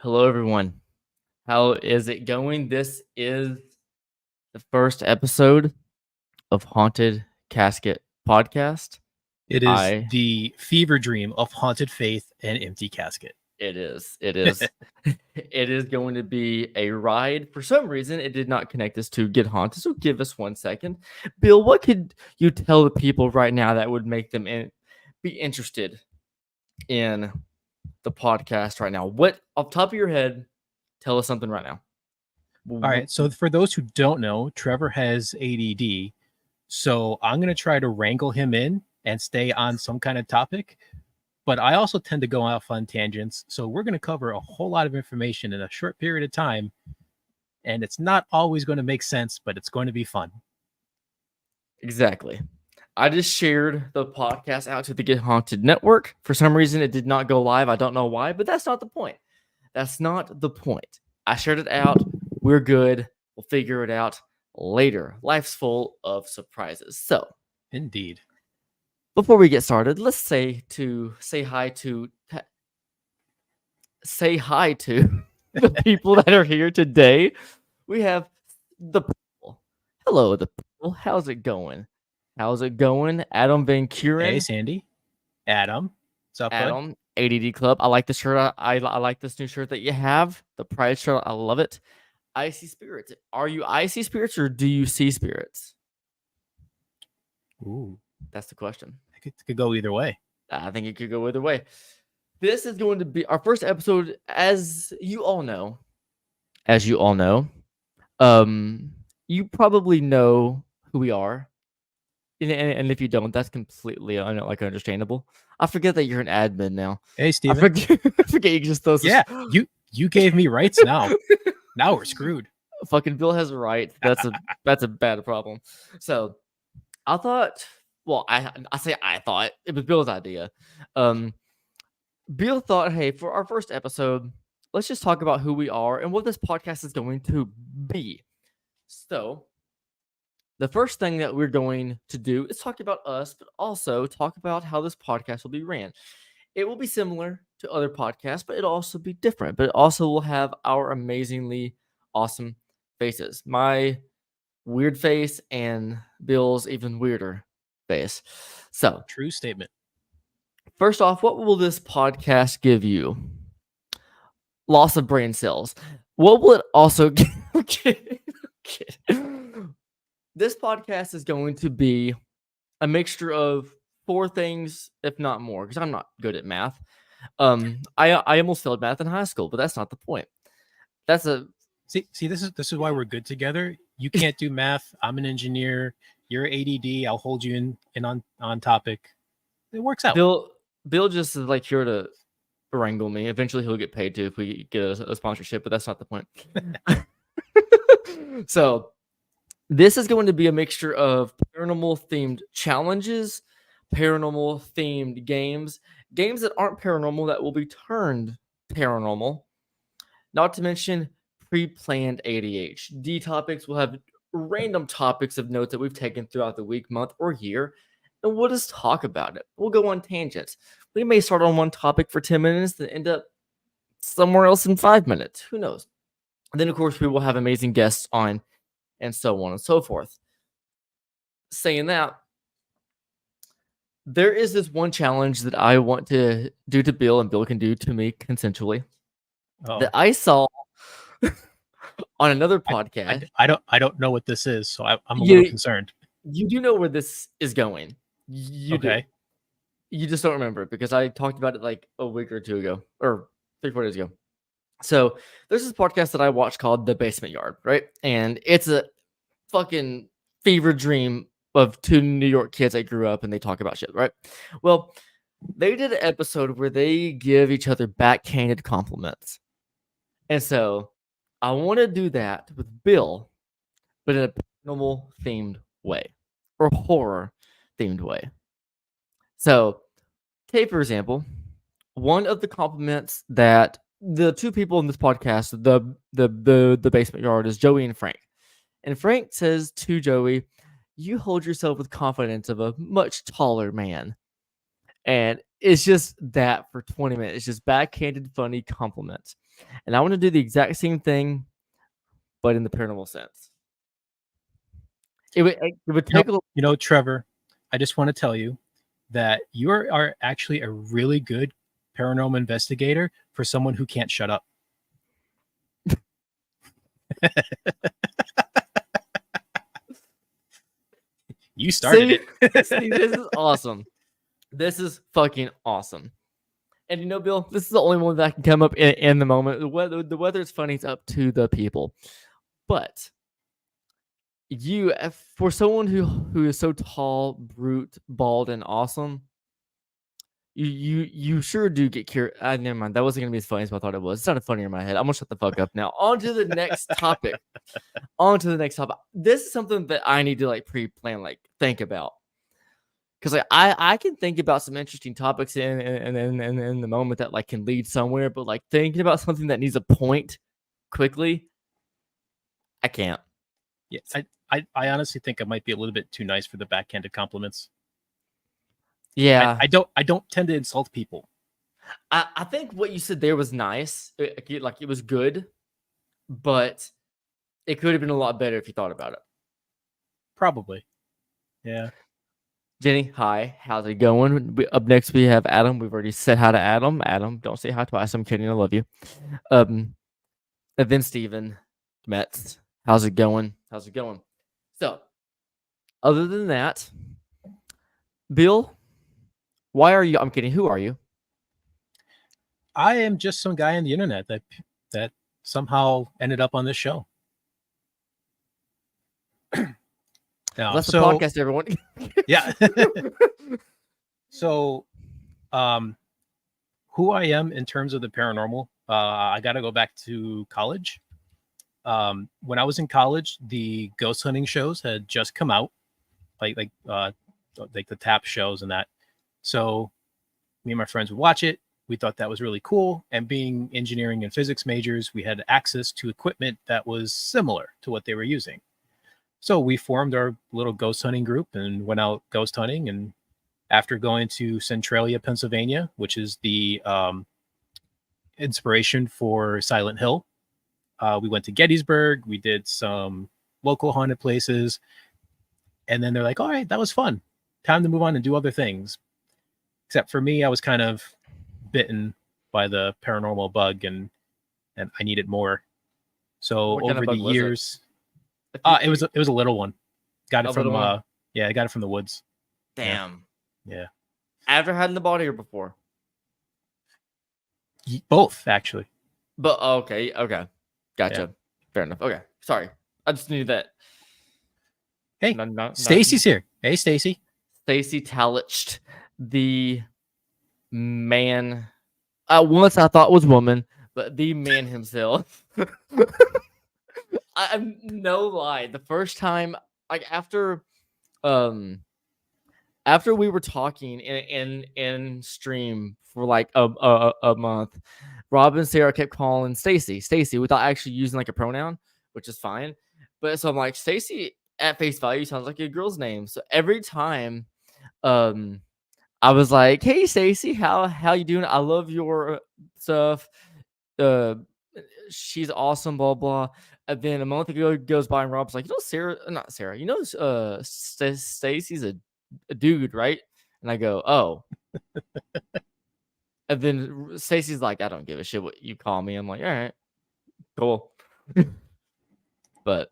Hello, everyone. How is it going? This is the first episode of Haunted Casket podcast. It is I the fever dream of haunted faith and empty casket. It is. It is going to be a ride. For some reason, it did not connect us to Get Haunted, so give us 1 second. Bill, what could you tell the people right now that would make them be interested in the podcast right now? What, off the top of your head, tell us something right now. All right. So for those who don't know, Trevor has ADD. So I'm going to try to wrangle him in and stay on some kind of topic. But I also tend to go off on tangents. So we're going to cover a whole lot of information in a short period of time. And it's not always going to make sense, but it's going to be fun. Exactly. I just shared the podcast out to the Get Haunted Network. For some reason, it did not go live. I don't know why, but that's not the point. That's not the point. I shared it out. We're good. We'll figure it out later. Life's full of surprises. So, indeed. Before we get started, let's say hi to the people that are here today. We have the people. Hello, the people. How's it going? Adam Van Kuren. Hey, Sandy. Adam. What's up, Adam, bud? ADD Club. I like the shirt. I like this new shirt that you have. The Pride shirt. I love it. Icy Spirits. Are you Icy Spirits or do you see spirits? Ooh. That's the question. It could go either way. I think it could go either way. This is going to be our first episode, as you all know. You probably know who we are. And if you don't, that's completely understandable. I forget that you're an admin now. Hey, Steven. I forget you just throw some... Yeah, you gave me rights now. Now we're screwed. Fucking Bill has a right. That's a bad problem. So I thought, well, I thought it was Bill's idea. Bill thought, hey, for our first episode, let's just talk about who we are and what this podcast is going to be. So the first thing that we're going to do is talk about us, but also talk about how this podcast will be ran. It will be similar to other podcasts, but it'll also be different. But it also will have our amazingly awesome faces. My weird face and Bill's even weirder face. So, true statement. First off, what will this podcast give you? Loss of brain cells. What will it also give? This podcast is going to be a mixture of 4 things, if not more, because I'm not good at math. I almost failed math in high school, but that's not the point. That's a see. This is why we're good together. You can't do math. I'm an engineer. You're ADD. I'll hold you in on topic. It works out. Bill just is like here to wrangle me. Eventually, he'll get paid too if we get a sponsorship, but that's not the point. So, this is going to be a mixture of paranormal-themed challenges, paranormal-themed games that aren't paranormal that will be turned paranormal. Not to mention pre-planned ADHD topics. We'll have random topics of note that we've taken throughout the week, month, or year, and we'll just talk about it. We'll go on tangents. We may start on one topic for 10 minutes and end up somewhere else in 5 minutes. Who knows? And then, of course, we will have amazing guests on, and so on and so forth. Saying that, there is this one challenge that I want to do to Bill, and Bill can do to me consensually, that I saw on another podcast. I don't know what this is, so I'm a little concerned. You do know where this is going. You okay. Do. You just don't remember it because I talked about it like a week or 2 ago, or 3-4 days ago. So there's this podcast that I watched called The Basement Yard, right? And it's a fucking fever dream of 2 New York kids that grew up and they talk about shit, right? Well, they did an episode where they give each other backhanded compliments. And so I want to do that with Bill, but in a normal themed way or horror themed way. So, take for example, one of the compliments that the two people in this podcast, the basement yard, is Joey and Frank. And Frank says to Joey, "You hold yourself with confidence of a much taller man." And it's just that for 20 minutes. It's just backhanded, funny compliments. And I want to do the exact same thing, but in the paranormal sense. It would take a little. Trevor, I just want to tell you that you are actually a really good paranormal investigator for someone who can't shut up. You started it. See, this is awesome. This is fucking awesome. And Bill, this is the only one that can come up in the moment. The weather is funny. It's up to the people. But you, for someone who is so tall, brute, bald, and awesome, you sure do get curious. Never mind. That wasn't gonna be as funny as I thought it was. It sounded funnier in my head. I'm gonna shut the fuck up now. On to the next topic. This is something that I need to pre-plan, think about. Because I can think about some interesting topics in the moment that can lead somewhere, but thinking about something that needs a point quickly, I can't. Yeah, I honestly think I might be a little bit too nice for the backhanded compliments. Yeah, I don't tend to insult people. I think what you said there was nice. It was good, but it could have been a lot better if you thought about it. Probably. Yeah. Jenny, hi. How's it going? Up next, we have Adam. We've already said hi to Adam. Adam, don't say hi twice. I'm kidding. I love you. And then Steven Metz. How's it going? So, other than that, Bill, why are you? I'm kidding. Who are you? I am just some guy on the internet that somehow ended up on this show. That's the podcast, everyone. Yeah. So, who I am in terms of the paranormal, I got to go back to college. When I was in college, the ghost hunting shows had just come out, like the TAP shows and that. So, me and my friends would watch it. We thought that was really cool. And being engineering and physics majors, we had access to equipment that was similar to what they were using. So we formed our little ghost hunting group and went out ghost hunting. And after going to Centralia, Pennsylvania, which is the inspiration for Silent Hill, we went to Gettysburg. We did some local haunted places. And then they're like, all right, that was fun. Time to move on and do other things. Except for me, I was kind of bitten by the paranormal bug and I needed more. So over the years... It was a little one. Got it from I got it from the woods. Damn. Yeah. After having the body or before? Both, actually. But okay. Gotcha. Yeah. Fair enough. Okay. Sorry. I just knew that. Hey, Stacy's here. Hey, Stacy. Stacy Talich, the man. Once I thought was woman, but the man himself. I'm no lie. The first time, after we were talking in stream for a month, Rob and Sarah kept calling Stacy without actually using a pronoun, which is fine. But so I'm like, Stacy at face value sounds like a girl's name. So every time, I was like, hey Stacy, how you doing? I love your stuff. She's awesome, blah blah. And then a month ago goes by, and Rob's like, not Sarah. Stacy's a dude, right? And I go, oh. And then Stacy's like, I don't give a shit what you call me. I'm like, all right, cool. But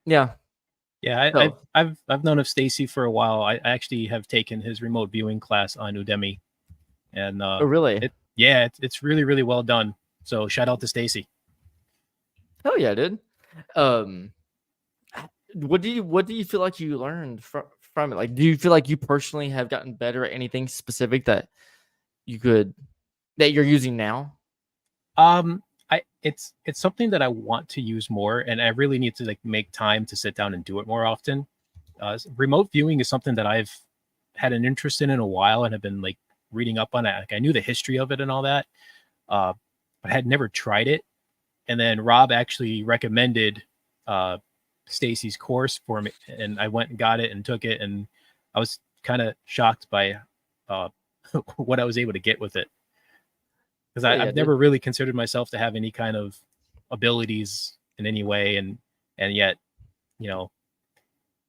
yeah. Yeah, I've known of Stacy for a while. I actually have taken his remote viewing class on Udemy, and oh really? It's really really well done. So shout out to Stacy. Hell yeah, dude. What do you feel like you learned from it? Do you feel like you personally have gotten better at anything specific that you're using now? I it's something that I want to use more, and I really need to like make time to sit down and do it more often. Remote viewing is something that I've had an interest in a while and have been like reading up on it. Like I knew the history of it and all that, but I had never tried it. And then Rob actually recommended Stacy's course for me, and I went and got it and took it, and I was kind of shocked by uh, what I was able to get with it, because Oh, yeah, I've dude. never really considered myself to have any kind of abilities in any way, and yet, you know,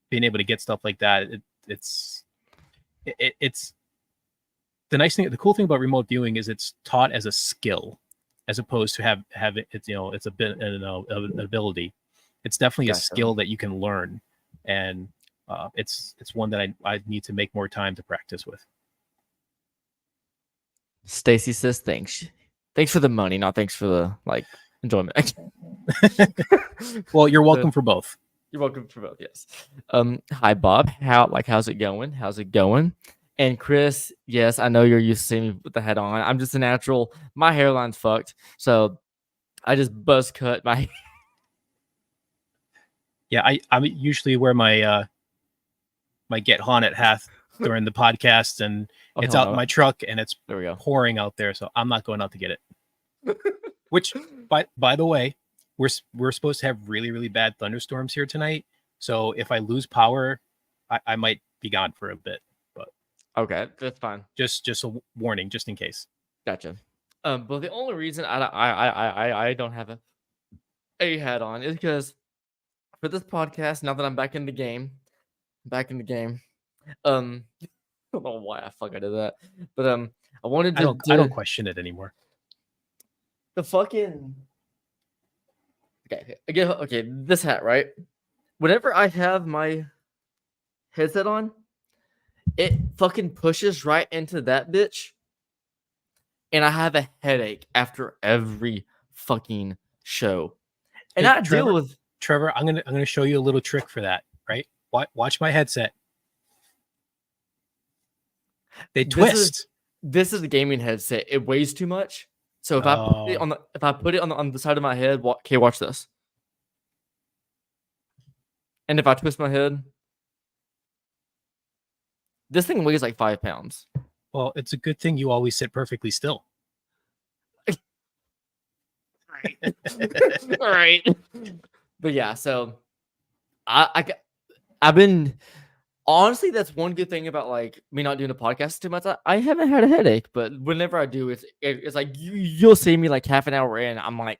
being able to get stuff like that, it's the nice thing. The cool thing about remote viewing is it's taught as a skill, as opposed to have it. It's, you know, it's a bit, you know, an ability. It's definitely a Gotcha. skill that you can learn, and it's one that I need to make more time to practice with. Stacy says thanks. Thanks for the money, not thanks for the like enjoyment. Well, you're The- welcome for both. You're welcome for both. Yes. Hi Bob. How's it going? How's it going? And Chris, yes, I know you're used to seeing me with the head on. I'm just a natural. My hairline's fucked, so I just buzz cut my. Yeah, I usually wear my my Get Haunted hat during the podcast, and Oh it's hell out in no! my truck, and it's There we go. pouring out there, so I'm not going out to get it. Which, by the way, we're supposed to have really really bad thunderstorms here tonight. So if I lose power, I might be gone for a bit. But Okay, that's fine. just a warning, just in case. Gotcha. But the only reason I don't have a hat on is because for this podcast, now that I'm back in the game, I don't know why I fuck I did that, but I wanted I to don't question it anymore. the fucking okay again okay this hat right. Whenever I have my headset on, it fucking pushes right into that bitch, and I have a headache after every fucking show, and Hey, I deal with. Trevor, I'm gonna show you a little trick for that. Right? Watch my headset. They twist. This is a gaming headset. It weighs too much. So if I put it Oh, on the side of my head, okay, watch this. And if I twist my head, this thing weighs like 5 pounds. well, it's a good thing you always sit perfectly still. Right. All right. But yeah, so I've been honestly, that's one good thing about like me not doing a podcast too much. I haven't had a headache, but whenever I do, it's like you'll see me like half an hour in. I'm like,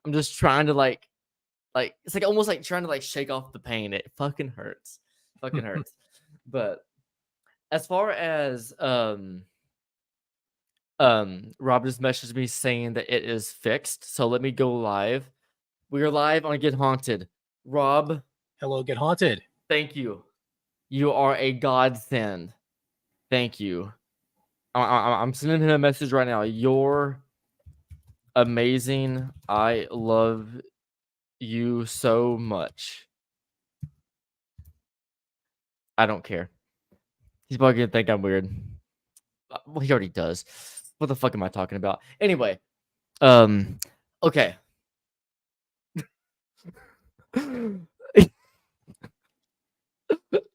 I'm just trying to like it's like almost like trying to like shake off the pain. It fucking hurts. Fucking hurts. But as far as Rob just messaged me saying that it is fixed. So let me go live. We are live on Get Haunted. Rob, Hello, Get Haunted. thank you. You are a godsend. Thank you. I'm sending him a message right now. You're amazing. I love you so much. I don't care. He's probably gonna think I'm weird. Well, he already does. What the fuck am I talking about? Anyway, okay.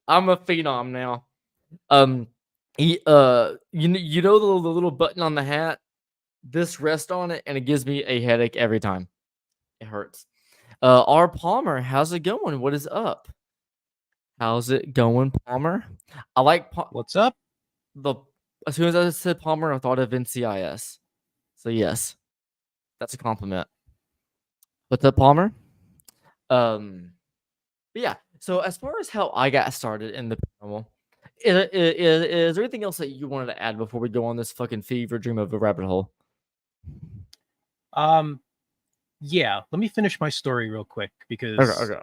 I'm a phenom now. You know the little button on the hat. This rests on it, and it gives me a headache every time. It hurts. R. Palmer, how's it going? What is up? How's it going, Palmer? I like What's up? the. As soon as I said Palmer, I thought of NCIS. So yes, that's a compliment. What's up, Palmer? But yeah. So as far as how I got started in the paranormal, is there anything else that you wanted to add before we go on this fucking fever dream of a rabbit hole? Yeah, let me finish my story real quick because Okay.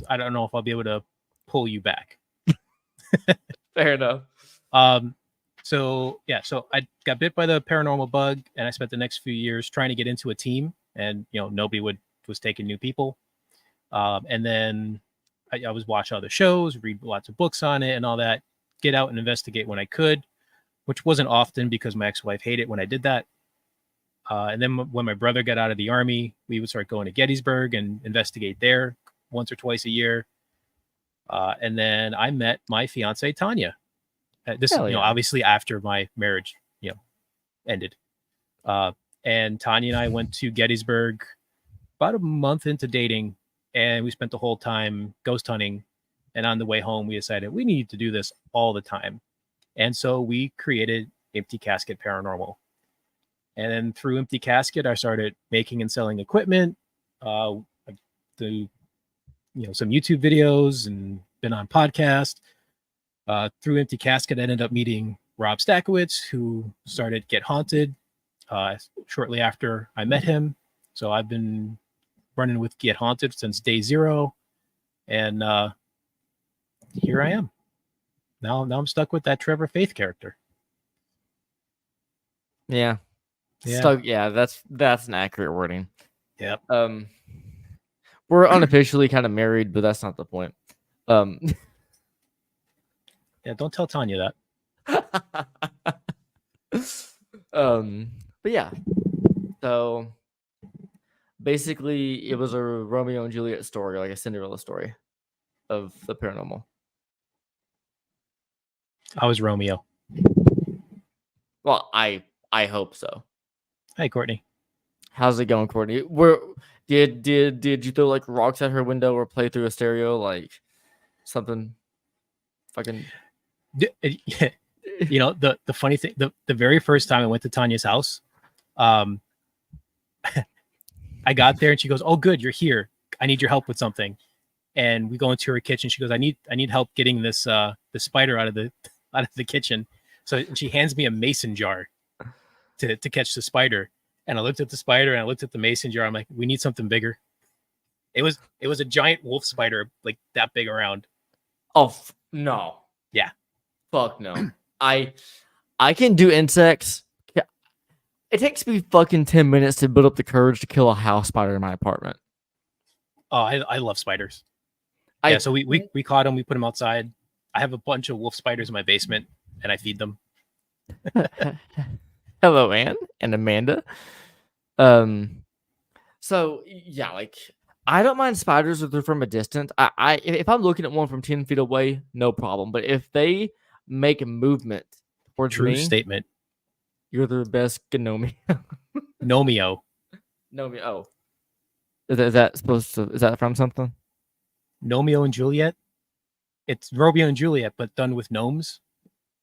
I don't know if I'll be able to pull you back. Fair enough. So yeah, so I got bit by the paranormal bug, and I spent the next few years trying to get into a team, and nobody was taking new people. And then I was watch other shows, read lots of books on it, and all that. Get out and investigate when I could, which wasn't often because my ex-wife hated when I did that. And then when my brother got out of the army, we would start going to Gettysburg and investigate there once or twice a year. And then I met my fiance Tanya. This, Hell yeah. obviously after my marriage, ended. Uh, and Tanya and I went to Gettysburg about a month into dating, and we spent the whole time ghost hunting. And on the way home, we decided we need to do this all the time. And so we created Empty Casket Paranormal. And then through Empty Casket, I started making and selling equipment, do some YouTube videos, and been on podcast. Through Empty Casket, I ended up meeting Rob Stakowitz, who started Get Haunted shortly after I met him. So I've been running with Get Haunted since day zero, and here I am. Now I'm stuck with that Trevor Faith character. Yeah. Yeah. Stuck. Yeah, that's an accurate wording. Yep. We're unofficially kind of married, but that's not the point. Yeah, don't tell Tanya that. But yeah. So basically, it was a Romeo and Juliet story, like a Cinderella story of the paranormal. I was Romeo. Well, I hope so. Hi, Courtney. How's it going, Courtney? Where did you throw like rocks at her window or play through a stereo, like something fucking? The funny thing, the very first time I went to Tanya's house, I got there and she goes, "Oh, good, you're here. I need your help with something." And we go into her kitchen. She goes, "I need help getting this the spider out of the kitchen." So she hands me a mason jar to catch the spider. And I looked at the spider and I looked at the mason jar. I'm like, we need something bigger. It was a giant wolf spider, like that big around. Oh no! Yeah, fuck no. I can do insects. It takes me fucking 10 minutes to build up the courage to kill a house spider in my apartment. Oh, I love spiders. So we caught them. We put them outside. I have a bunch of wolf spiders in my basement, and I feed them. Hello, Anne and Amanda. So yeah, like I don't mind spiders if they're from a distance. If I'm looking at one from 10 feet away, no problem. But if they make a movement towards True me, statement. You're the best Gnomio. Nomeo. Nomeo. Oh, is that supposed to? Is that from something? Nomeo and Juliet. It's Romeo and Juliet, but done with gnomes.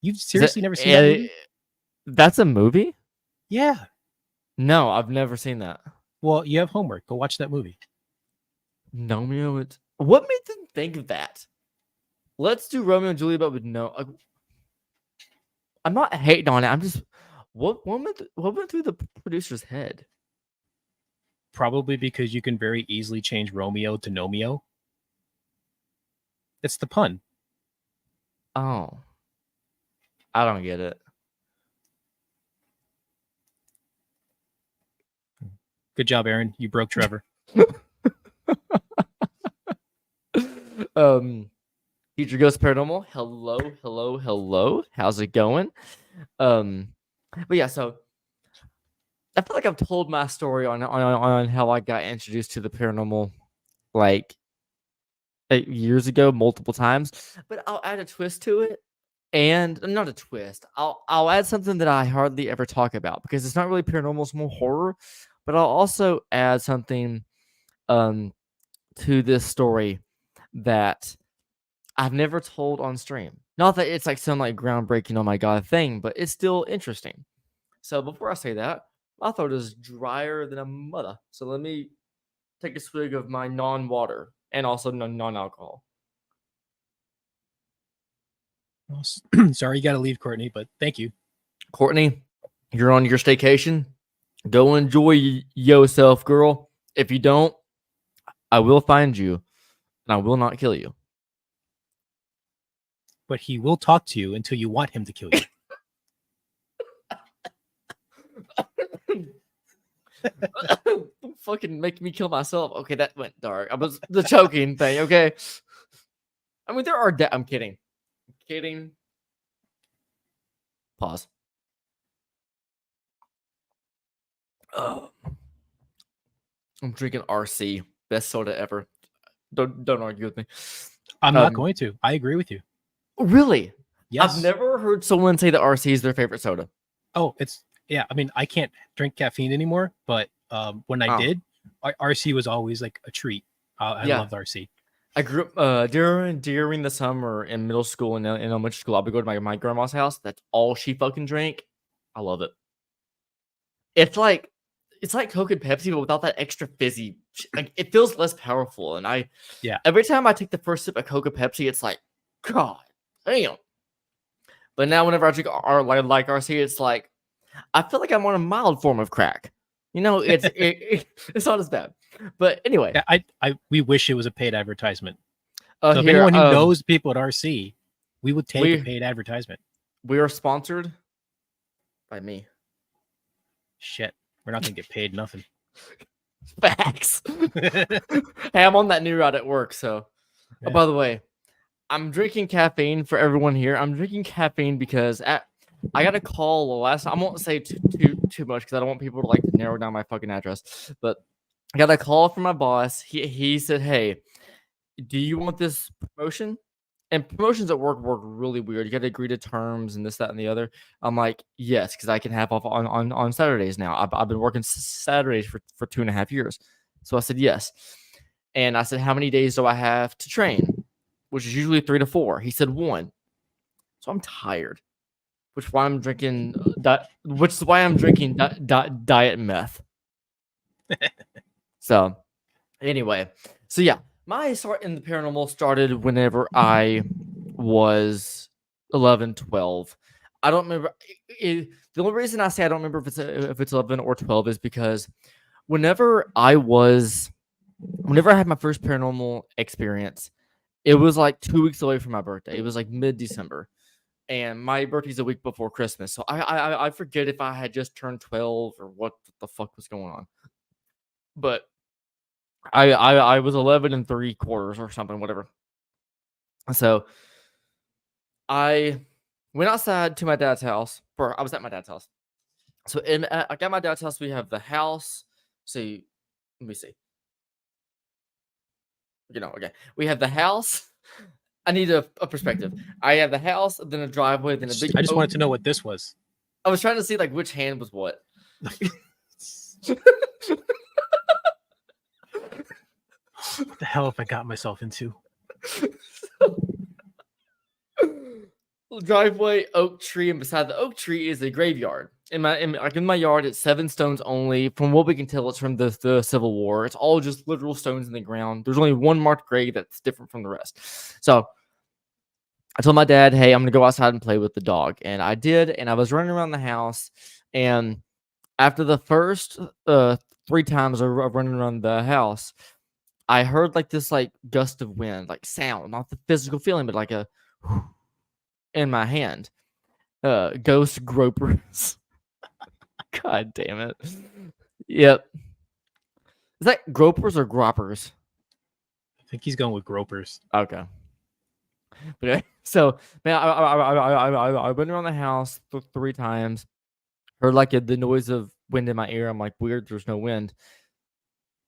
You've seriously never seen that movie? That's a movie? Yeah. No, I've never seen that. Well, you have homework. Go watch that movie. Nomeo. What made them think of that? Let's do Romeo and Juliet, but with no. I'm not hating on it. I'm just what went through the producer's head? Probably because you can very easily change Romeo to Nomeo. It's the pun. Oh, I don't get it. Good job, Aaron. You broke Trevor. Future Ghost Paranormal. Hello. How's it going? But yeah, so I feel like I've told my story on how I got introduced to the paranormal, like 8 years ago, multiple times. But I'll add a twist to it, and not a twist. I'll add something that I hardly ever talk about because it's not really paranormal; it's more horror. But I'll also add something, to this story that I've never told on stream. Not that it's like some like groundbreaking, oh my god thing, but it's still interesting. So before I say that, my throat is drier than a mother. So let me take a swig of my non-water and also non-alcohol. Well, sorry, you got to leave, Courtney, but thank you. Courtney, you're on your staycation. Go enjoy yourself, girl. If you don't, I will find you and I will not kill you. But he will talk to you until you want him to kill you. Fucking make me kill myself. Okay, that went dark. I was the choking thing. Okay, I mean there are. I'm kidding. I'm kidding. Pause. Uh, I'm drinking RC, best soda ever. Don't argue with me. I'm not going to. I agree with you. Really? I've Yes. never heard someone say that RC is their favorite soda. Oh, yeah. I mean, I can't drink caffeine anymore, but when I Oh. did, RC was always like a treat. I Yeah. loved RC. I grew up during the summer in middle school and in elementary school. I would go to my grandma's house. That's all she fucking drank. I love it. It's like Coke and Pepsi, but without that extra fizzy. Like it feels less powerful. And Yeah. every time I take the first sip of Coke and Pepsi, it's like, God damn. But now whenever I drink like RC, it's like I feel like I'm on a mild form of crack. You know, it's not as bad. But anyway, Yeah, we wish it was a paid advertisement. so So if here, anyone who knows people at RC, we would take a paid advertisement. We are sponsored by me. Shit, we're not gonna get paid nothing. Facts. Hey, I'm on that new route at work. So, Yeah. By the way, I'm drinking caffeine for everyone here. I'm drinking caffeine because I got a call last. I won't say too much because I don't want people to like narrow down my fucking address. But I got a call from my boss. He said, "Hey, do you want this promotion?" And promotions at work work really weird. You got to agree to terms and this, that, and the other. I'm like, yes, because I can have off on Saturdays now. I've been working Saturdays for 2.5 years. So I said yes. And I said, how many days do I have to train? Which is usually 3 to 4. He said 1. So I'm tired. Which is why I'm drinking diet meth. So anyway, so yeah, my start in the paranormal started whenever I was 11, 12. I don't remember. The only reason I say I don't remember if it's 11 or 12 is because whenever I had my first paranormal experience, it was like 2 weeks away from my birthday. It was like mid-December, and my birthday's a week before Christmas. So I forget if I had just turned 12 or what the fuck was going on. But I was 11 3/4 or something, whatever. So I went outside to my dad's house. I was at my dad's house. So I got my dad's house. We have the house. See, let me see. Okay. We have the house. I need a perspective. I have the house, then a driveway, then a big. I just wanted to know what this was. I was trying to see like which hand was what. What the hell have I got myself into? Driveway, oak tree, and beside the oak tree is a graveyard. In my yard, it's 7 stones only. From what we can tell, it's from the Civil War. It's all just literal stones in the ground. There's only one marked grave that's different from the rest. So I told my dad, "Hey, I'm gonna go outside and play with the dog," and I did. And I was running around the house, and after the first 3 times of running around the house, I heard like this like gust of wind, like sound, not the physical feeling, but like a in my hand. Ghost gropers. God damn it. Yep. Is that gropers or groppers? I think he's going with gropers. Okay. But anyway, so man, I went around the house 3 times. Heard like the noise of wind in my ear. I'm like, weird. There's no wind.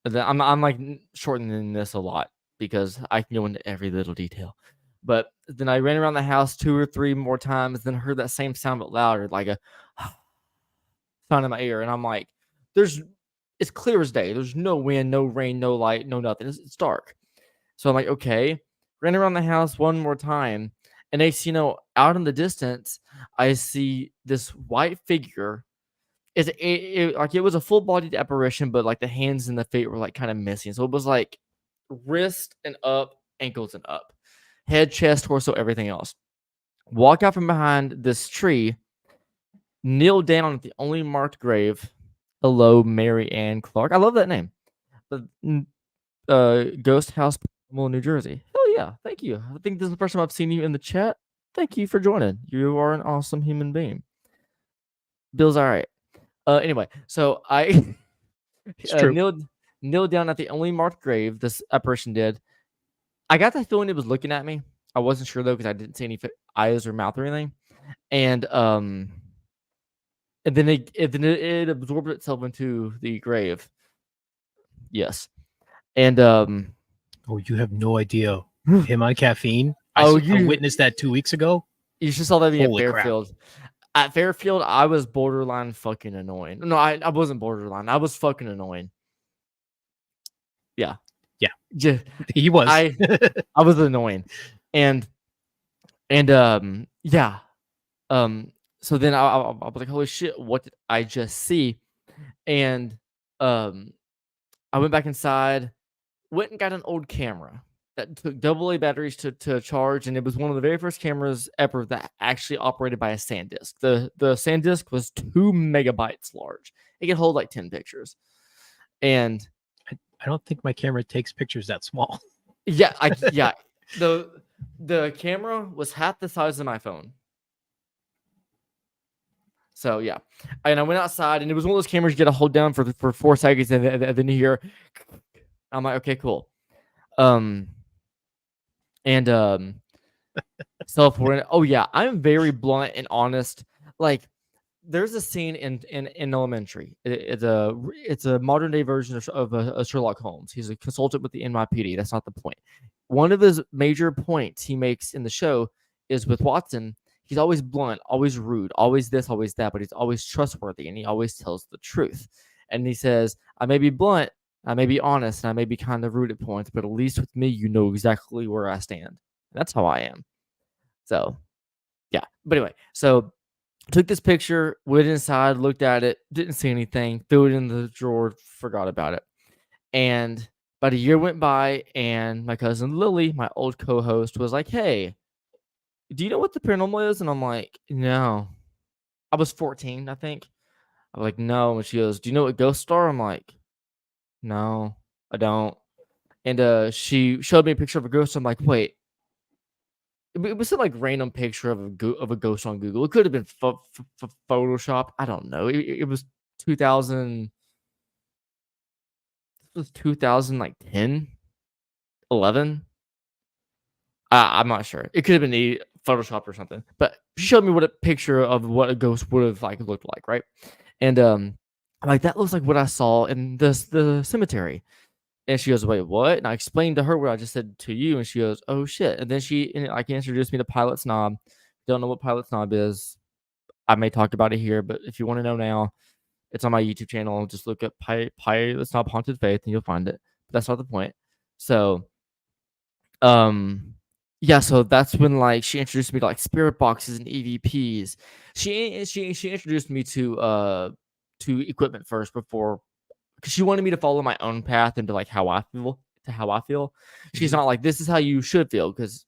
And then I'm like shortening this a lot because I can go into every little detail. But then I ran around the house 2 or 3 more times, then heard that same sound but louder, like a sound in my ear, and I'm like, it's clear as day. There's no wind, no rain, no light, no nothing. It's dark. So I'm like, okay. Ran around the house 1 more time, and out in the distance, I see this white figure. It was a full bodied apparition, but like the hands and the feet were like kind of missing. So it was like wrist and up, ankles and up, head, chest, torso, everything else. Walk out from behind this tree, kneel down at the only marked grave. Hello, Mary Ann Clark. I love that name. The Ghost House, New Jersey. Hell yeah. Thank you. I think this is the first time I've seen you in the chat. Thank you for joining. You are an awesome human being. Bill's all right. Anyway, so I kneel down at the only marked grave this apparition did. I got the feeling it was looking at me. I wasn't sure though because I didn't see any eyes or mouth or anything. And and then it absorbed itself into the grave. Yes, and Oh, you have no idea. Him on caffeine. oh, I you witnessed that 2 weeks ago. you should saw that me at Holy crap! Fairfield. At Fairfield, I was borderline fucking annoying. No, I wasn't borderline. I was fucking annoying. Yeah, Yeah, just he was. I I was annoying, and yeah, so then I was like, holy shit, what did I just see? And um, I went back inside, went and got an old camera that took AA batteries to charge, and it was one of the very first cameras ever that actually operated by a SanDisk. The SanDisk was 2 megabytes large. It could hold like 10 pictures, and I don't think my camera takes pictures that small. yeah, the camera was half the size of my phone. So yeah, and I went outside, and it was one of those cameras you get to hold down for 4 seconds, and then you hear. I'm like, okay, cool. And self-awareness. Oh yeah, I'm very blunt and honest. Like, there's a scene in Elementary. It's a modern day version of a Sherlock Holmes. He's a consultant with the NYPD. That's not the point. One of his major points he makes in the show is with Watson. He's always blunt, always rude, always this, always that, but he's always trustworthy, and he always tells the truth. And he says, "I may be blunt, I may be honest, and I may be kind of rude at points, but at least with me, you know exactly where I stand." And that's how I am. So yeah. But anyway, so took this picture, went inside, looked at it, didn't see anything, threw it in the drawer, forgot about it. And about a year went by, and my cousin Lily, my old co-host, was like, "Hey, do you know what the paranormal is?" And I'm like, "No." I was 14, I think. I'm like, "No." And she goes, "Do you know what ghosts are?" I'm like, "No, I don't." And she showed me a picture of a ghost. I'm like, "Wait." It was some like random picture of a ghost on Google. It could have been Photoshop. I don't know. It was 2000. This was 2000 like 10, 11. I'm not sure. It could have been a Photoshop or something. But she showed me what a picture of what a ghost would have like looked like, right? And I'm like, that looks like what I saw in the cemetery. And she goes, "Wait, what?" And I explained to her what I just said to you, and she goes, "Oh shit!" And then she like introduced me to Pilot Snob. Don't know what Pilot Snob is. I may talk about it here, but if you want to know now, it's on my YouTube channel. Just look up Pilot Snob Haunted Faith, and you'll find it. But that's not the point. So, yeah. So that's when like she introduced me to like spirit boxes and EVPs. She introduced me to equipment first before, because she wanted me to follow my own path into like how I feel to how I feel. She's Mhm. not like, this is how you should feel, because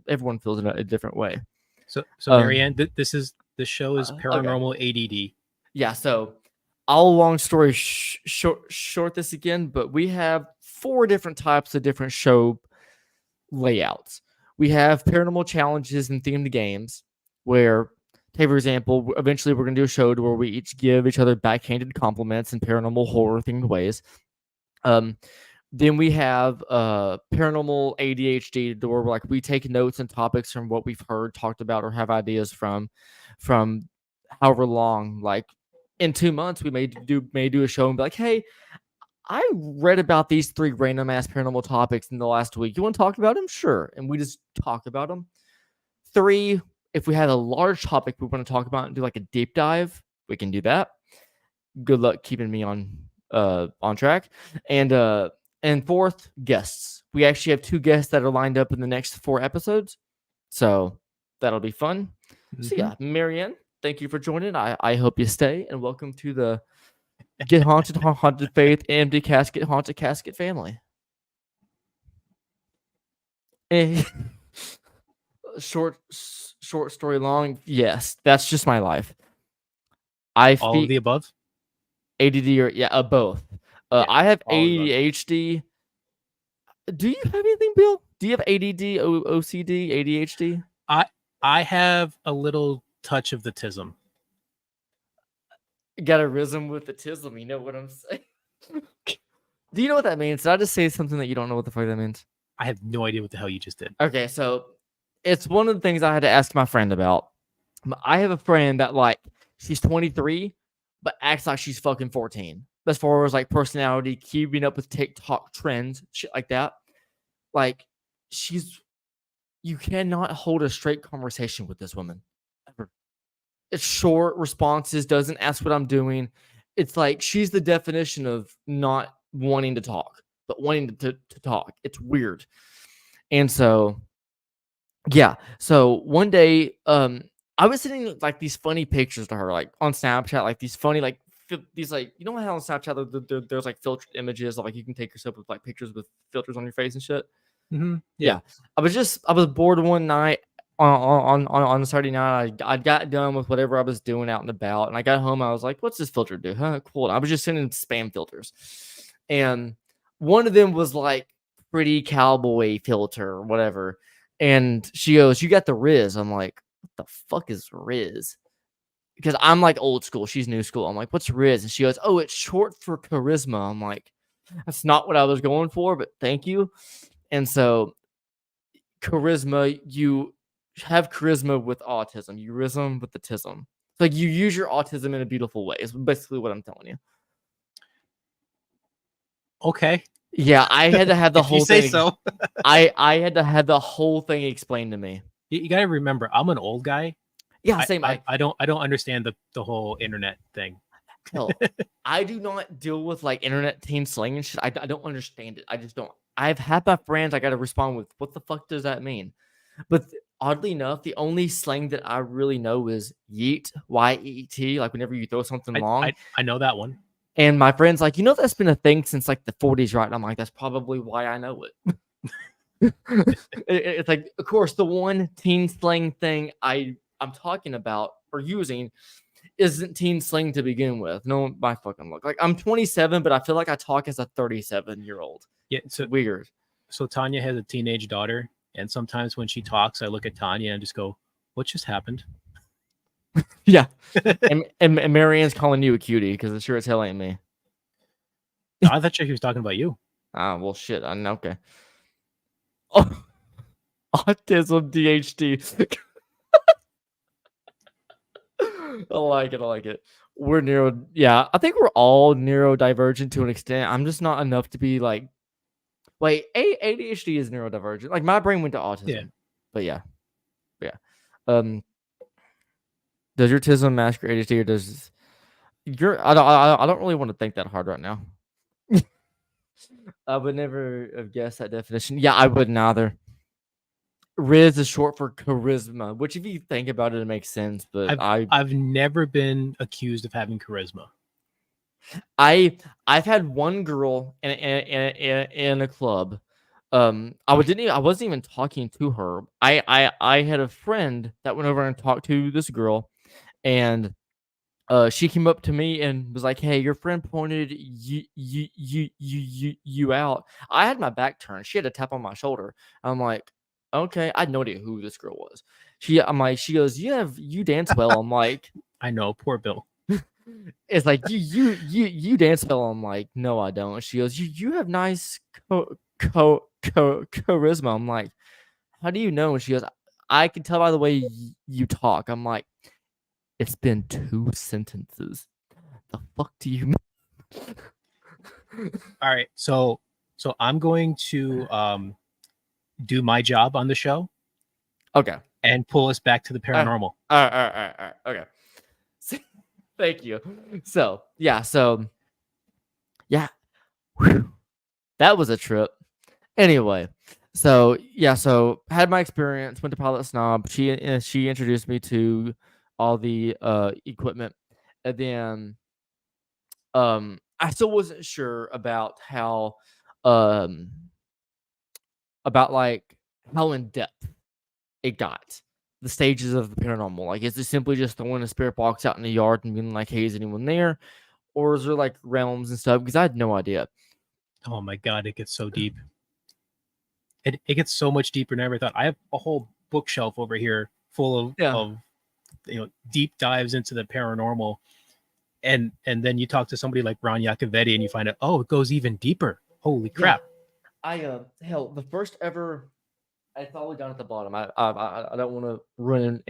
everyone feels in a different way. So Um, Marianne, this show is okay, paranormal ADD. yeah. So I'll long story short this again, but we have 4 different types of different show layouts. We have paranormal challenges and themed games where, take for example, eventually we're going to do a show where we each give each other backhanded compliments in paranormal horror themed ways. Then we have paranormal ADHD, where like we take notes and topics from what we've heard, talked about, or have ideas from however long. Like in 2 months, we may do a show and be like, "Hey, I read about these 3 random ass paranormal topics in the last week. You want to talk about them? Sure." And we just talk about them. 3, if we have a large topic we want to talk about and do like a deep dive, we can do that. Good luck keeping me on track. And 4th, guests. We actually have 2 guests that are lined up in the next 4 episodes. So that'll be fun. So Mhm. yeah, Marianne, thank you for joining. I hope you stay, and welcome to the Get Haunted, Haunted Faith, Empty Casket, Haunted Casket family. Eh, short story long. Yes, that's just my life. I All of feel the above. ADD or yeah, both. Yeah, I have all of the above. ADHD. Do you have anything, Bill? Do you have ADD, OCD, ADHD? I I have a little touch of the tism. Got a rhythm with the tism. You know what I'm saying? Do you know what that means? Did I just say something that you don't know what the fuck that means? I have no idea what the hell you just did. Okay, so it's one of the things I had to ask my friend about. I have a friend that like she's 23, but acts like she's fucking 14. As far as like personality, keeping up with TikTok trends, shit like that. Like she's you cannot hold a straight conversation with this woman ever. It's short responses, doesn't ask what I'm doing. It's like she's the definition of not wanting to talk, but wanting to talk. It's weird. And so, yeah. So one day, I was sending like these funny pictures to her, like on Snapchat, like these funny, like these, like, you know how on Snapchat there's like filtered images, like you can take yourself with like pictures with filters on your face and shit. Yeah. Yeah, I was bored one night on a Saturday night. I got done with whatever I was doing out and about, and I got home. I was like, "What's this filter do?" Huh, cool. And I was just sending spam filters, and one of them was like pretty cowboy filter or whatever. And she goes, "You got the Riz." I'm like, "What the fuck is Riz?" Because I'm like old school. She's new school. I'm like, "What's Riz?" And she goes, "Oh, it's short for charisma." I'm like, "That's not what I was going for, but thank you." And so charisma, you have charisma with autism. You rhythm with autism. It's like you use your autism in a beautiful way. Is basically what I'm telling you. Okay. Yeah, I had to have the If you whole say thing. so. I had to have the whole thing explained to me. You got to remember, I'm an old guy. Yeah, same. I don't understand the whole internet thing. Hell, I do not deal with like internet teen slang and shit. I don't understand it. I just don't. I've had my friends. I got to respond with, "What the fuck does that mean?" But oddly enough, the only slang that I really know is yeet, Y-E-E-T, like whenever you throw something long. I know that one. And my friend's like, that's been a thing since like the 40s, right? And I'm like, that's probably why I know it. It's like, of course, the one teen slang thing I'm talking about or using isn't teen slang to begin with. No, my fucking look. Like I'm 27, but I feel like I talk as a 37-year-old. Yeah. It's weird. So Tanya has a teenage daughter, and sometimes when she talks, I look at Tanya and just go, "What just happened?" Yeah. and Marianne's calling you a cutie because it sure as hell ain't me. No, I thought she was talking about you. Ah, well, shit. I know. Okay. Oh, autism, DHD. I like it. I like it. We're neuro. Yeah, I think we're all neurodivergent to an extent. I'm just not enough to be like, wait, ADHD is neurodivergent. Like my brain went to autism. Yeah. But yeah. Does your autism mask your ADHD or does your I don't really want to think that hard right now. I would never have guessed that definition. Yeah, I wouldn't either. Riz is short for charisma, which if you think about it, it makes sense. But I've never been accused of having charisma. I've had one girl in a club. I wasn't even talking to her. I had a friend that went over and talked to this girl, and she came up to me and was like, "Hey, your friend pointed you out." I had my back turned. She had a tap on my shoulder. I'm like, "Okay." I had no idea who this girl was. She goes, "You dance well." I'm like, I know, poor Bill. it's like you dance well. I'm like, "No, I don't." She goes, "You have nice charisma." I'm like, "How do you know?" And she goes, "I can tell by the way you talk." I'm like, "It's been 2 sentences. The fuck do you mean?" All right, so I'm going to do my job on the show. Okay. And pull us back to the paranormal. All right. Okay. Thank you. So yeah. Whew. That was a trip. Anyway, so yeah. So had my experience. Went to Pilot Snob. She introduced me to all the equipment, and then I still wasn't sure about how about like how in depth it got, the stages of the paranormal. Like, is it simply just throwing a spirit box out in the yard and being like, "Hey, is anyone there?" Or is there like realms and stuff? Because I had no idea. Oh my god, it gets so deep. It gets so much deeper than I ever thought. I have a whole bookshelf over here full of deep dives into the paranormal. And then you talk to somebody like Ron Iacovetti and you find out, oh, it goes even deeper. Holy crap. Yeah. Hell, the first ever, it's all the way down at the bottom. I don't want to run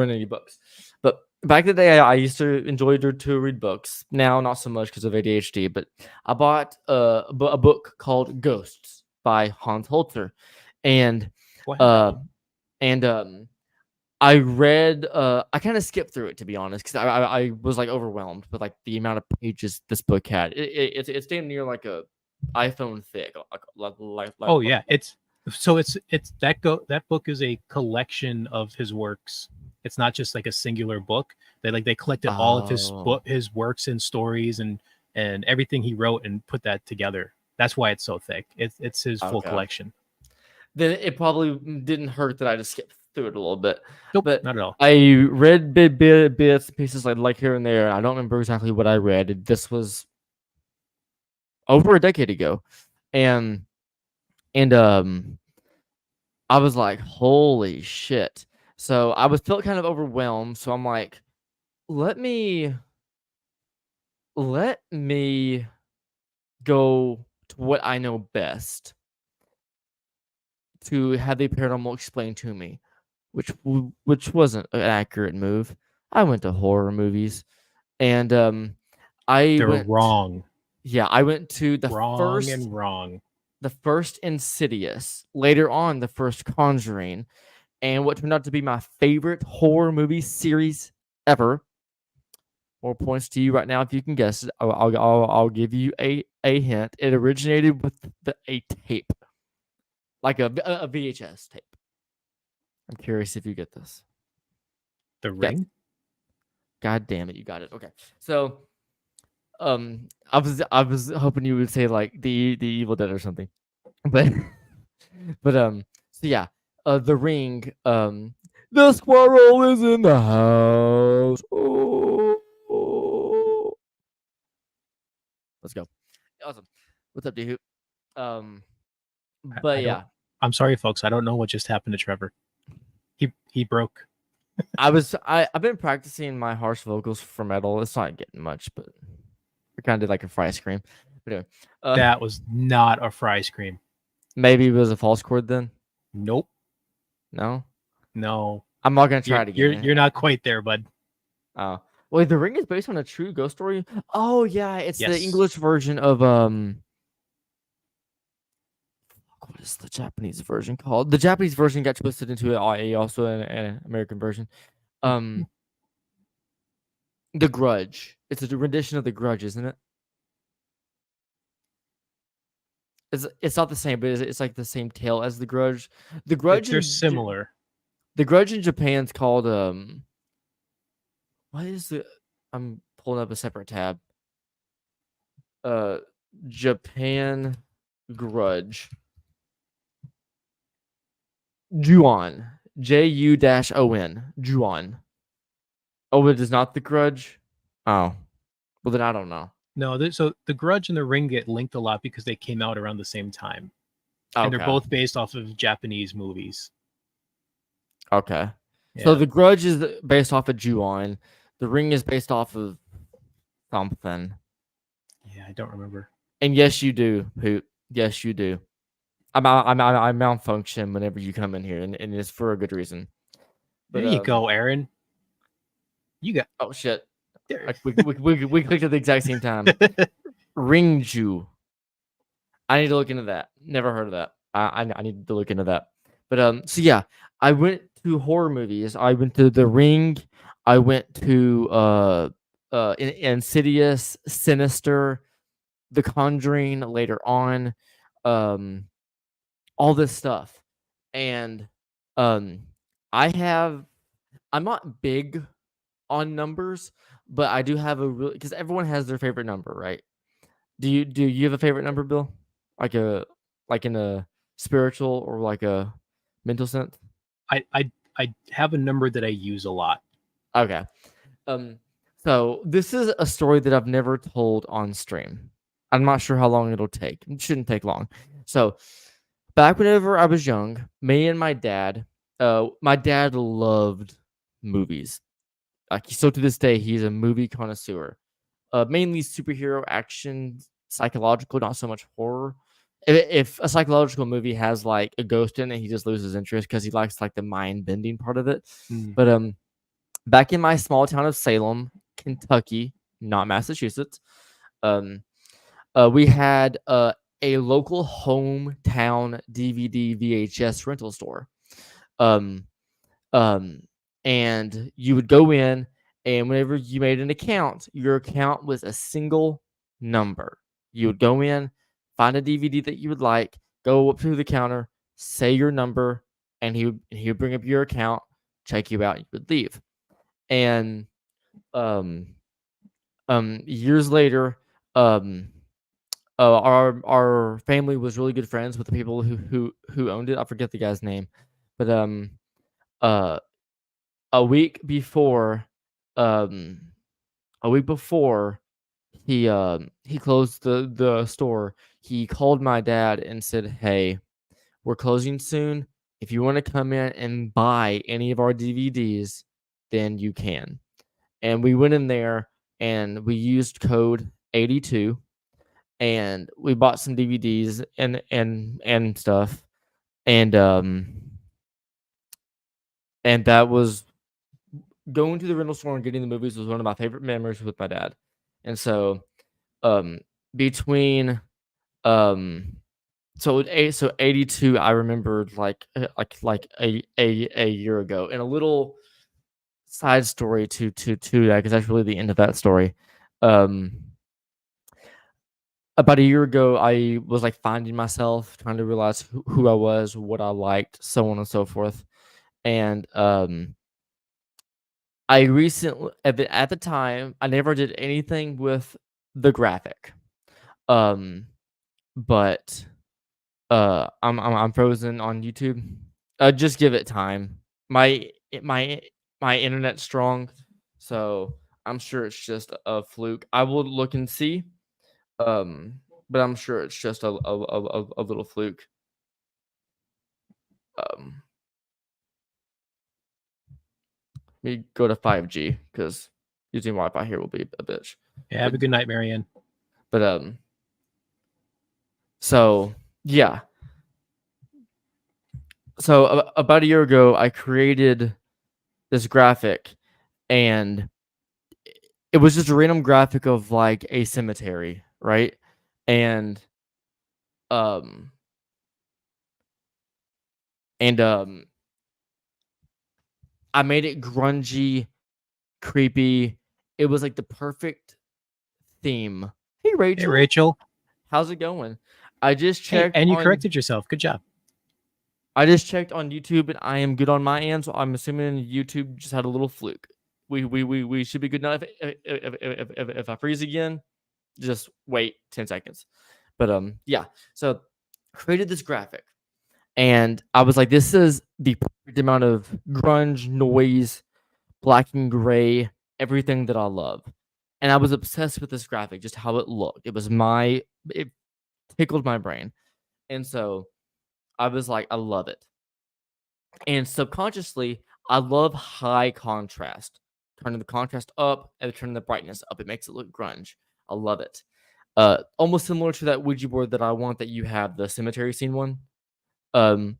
any books, but back in the day, I used to enjoy to read books. Now, not so much because of ADHD. But I bought a book called Ghosts by Hans Holzer, and Oh, I have that uh, one. and I read. I kind of skipped through it, to be honest, because I was like overwhelmed with like the amount of pages this book had. It's damn near like a iPhone thick. Oh yeah, it's that book is a collection of his works. It's not just like a singular book. They collected all of Oh, his works and stories and everything he wrote and put that together. That's why it's so thick. It's his full okay. collection. Then it probably didn't hurt that I just skipped through it a little bit. Nope, But not at all. I read bits and pieces like here and there. I don't remember exactly what I read. This was over a decade ago, and and I was like, holy shit. So I was felt kind of overwhelmed. So I'm like, let me let me go to what I know best to have the paranormal explained to me, which wasn't an accurate move. I went to horror movies, and I They're went, wrong, yeah, I went to wrong, and wrong. the first Insidious, later on the first Conjuring, and what turned out to be my favorite horror movie series ever. More points to you right now if you can guess it. I'll give you a hint. It originated with a tape, like a VHS tape. I'm curious if you get this. The Yes. Ring. God damn it, you got it. Okay. So, I was hoping you would say like the Evil Dead or something. But so yeah, The Ring, the squirrel is in the house. Oh, oh. Let's go. Awesome. What's up, D-Hoop? Um, but I don't. yeah, I'm sorry, folks. I don't know what just happened to Trevor. He broke. I've been practicing my harsh vocals for metal. It's not getting much, but we kind of did like a fry scream. But anyway, That was not a fry scream. maybe it was a false chord then. Nope. No, No. I'm not gonna try You're it you're again. you're not quite there, bud. Oh, wait, The Ring is based on a true ghost story. Oh yeah, it's the Yes. English version of what is the Japanese version called? The Japanese version got twisted into also an American version. Um, The Grudge. It's a rendition of The Grudge, isn't it? It's not the same, but it's like the same tale as The Grudge. The Grudge They're in similar. The Grudge in Japan's called what is the I'm pulling up a separate tab. Uh Japan Grudge. Juon. Ju-on. Juon. Oh, it is not The Grudge? Oh. Well then I don't know. No, so the Grudge and the Ring get linked a lot because they came out around the same time, and they're Okay. both based off of Japanese movies. Okay. So Yeah. The Grudge is based off of Ju-on. The Ring is based off of something. Yeah, I don't remember. And yes, you do, Hoot. Yes, you do. I malfunction whenever you come in here, and it's for a good reason. There But you go, Aaron. You got oh shit, there. we clicked at the exact same time. Ringju. I need to look into that. Never heard of that. I need to look into that. But so yeah, I went to horror movies. I went to The Ring. I went to Insidious, Sinister, The Conjuring later on, um, all this stuff, and um, I have. I'm not big on numbers, but I do have a really because everyone has their favorite number, right? Do you have a favorite number, Bill? Like a like in a spiritual or like a mental sense? I have a number that I use a lot. Okay. Um so this is a story that I've never told on stream. I'm not sure how long it'll take. It shouldn't take long. So back whenever I was young, me and my dad loved movies. Like so to this day, he's a movie connoisseur. Mainly superhero action, psychological, not so much horror. If a psychological movie has like a ghost in it, he just loses interest because he likes like the mind bending part of it. Mm. But back in my small town of Salem, Kentucky, not Massachusetts. Um, we had a local hometown DVD VHS rental store. Um, um, and you would go in, and whenever you made an account, your account was a single number. You would go in, find a DVD that you would like, go up to the counter, say your number, and he would bring up your account, check you out, and you would leave. And um years later, um our family was really good friends with the people who owned it. I forget the guy's name, but uh a week before um a week before he closed the store, he called my dad and said, "Hey, we're closing soon. If you want to come in and buy any of our DVDs, then you can." And we went in there and we used code 82 and we bought some DVDs and stuff. And and that was going to the rental store and getting the movies was one of my favorite memories with my dad. And so um between um so 82 I remembered like a year ago. And a little side story to that, because that's really the end of that story. Um about a year ago, I was like finding myself, trying to realize who I was, what I liked, so on and so forth. And I recently, at the time, I never did anything with the graphic. Um, but I'm frozen on YouTube. Just give it time. My my internet's strong, so I'm sure it's just a fluke. I will look and see. But I'm sure it's just a little fluke. Um, Let me go to 5G because using Wi-Fi here will be a bitch. Yeah, have a good night, Marianne. But so yeah. So about a year ago, I created this graphic, and it was just a random graphic of like a cemetery, right? And um and I made it grungy, creepy. It was like the perfect theme. Hey Hey, Rachel, Rachel. how's it going? I just Hey, checked and you on corrected yourself. Good job. I just checked on YouTube and I am good on my end, so I'm assuming YouTube just had a little fluke. We should be good now. If I freeze again, just wait 10 seconds. But yeah. So created this graphic, and I was like, this is the perfect amount of grunge, noise, black and gray, everything that I love. And I was obsessed with this graphic, just how it looked. It tickled my brain. And so I was like, I love it. And subconsciously, I love high contrast. Turning the contrast up and turning the brightness up. It makes it look grunge. I love it. Almost similar to that Ouija board that I want that you have, the cemetery scene one. Um,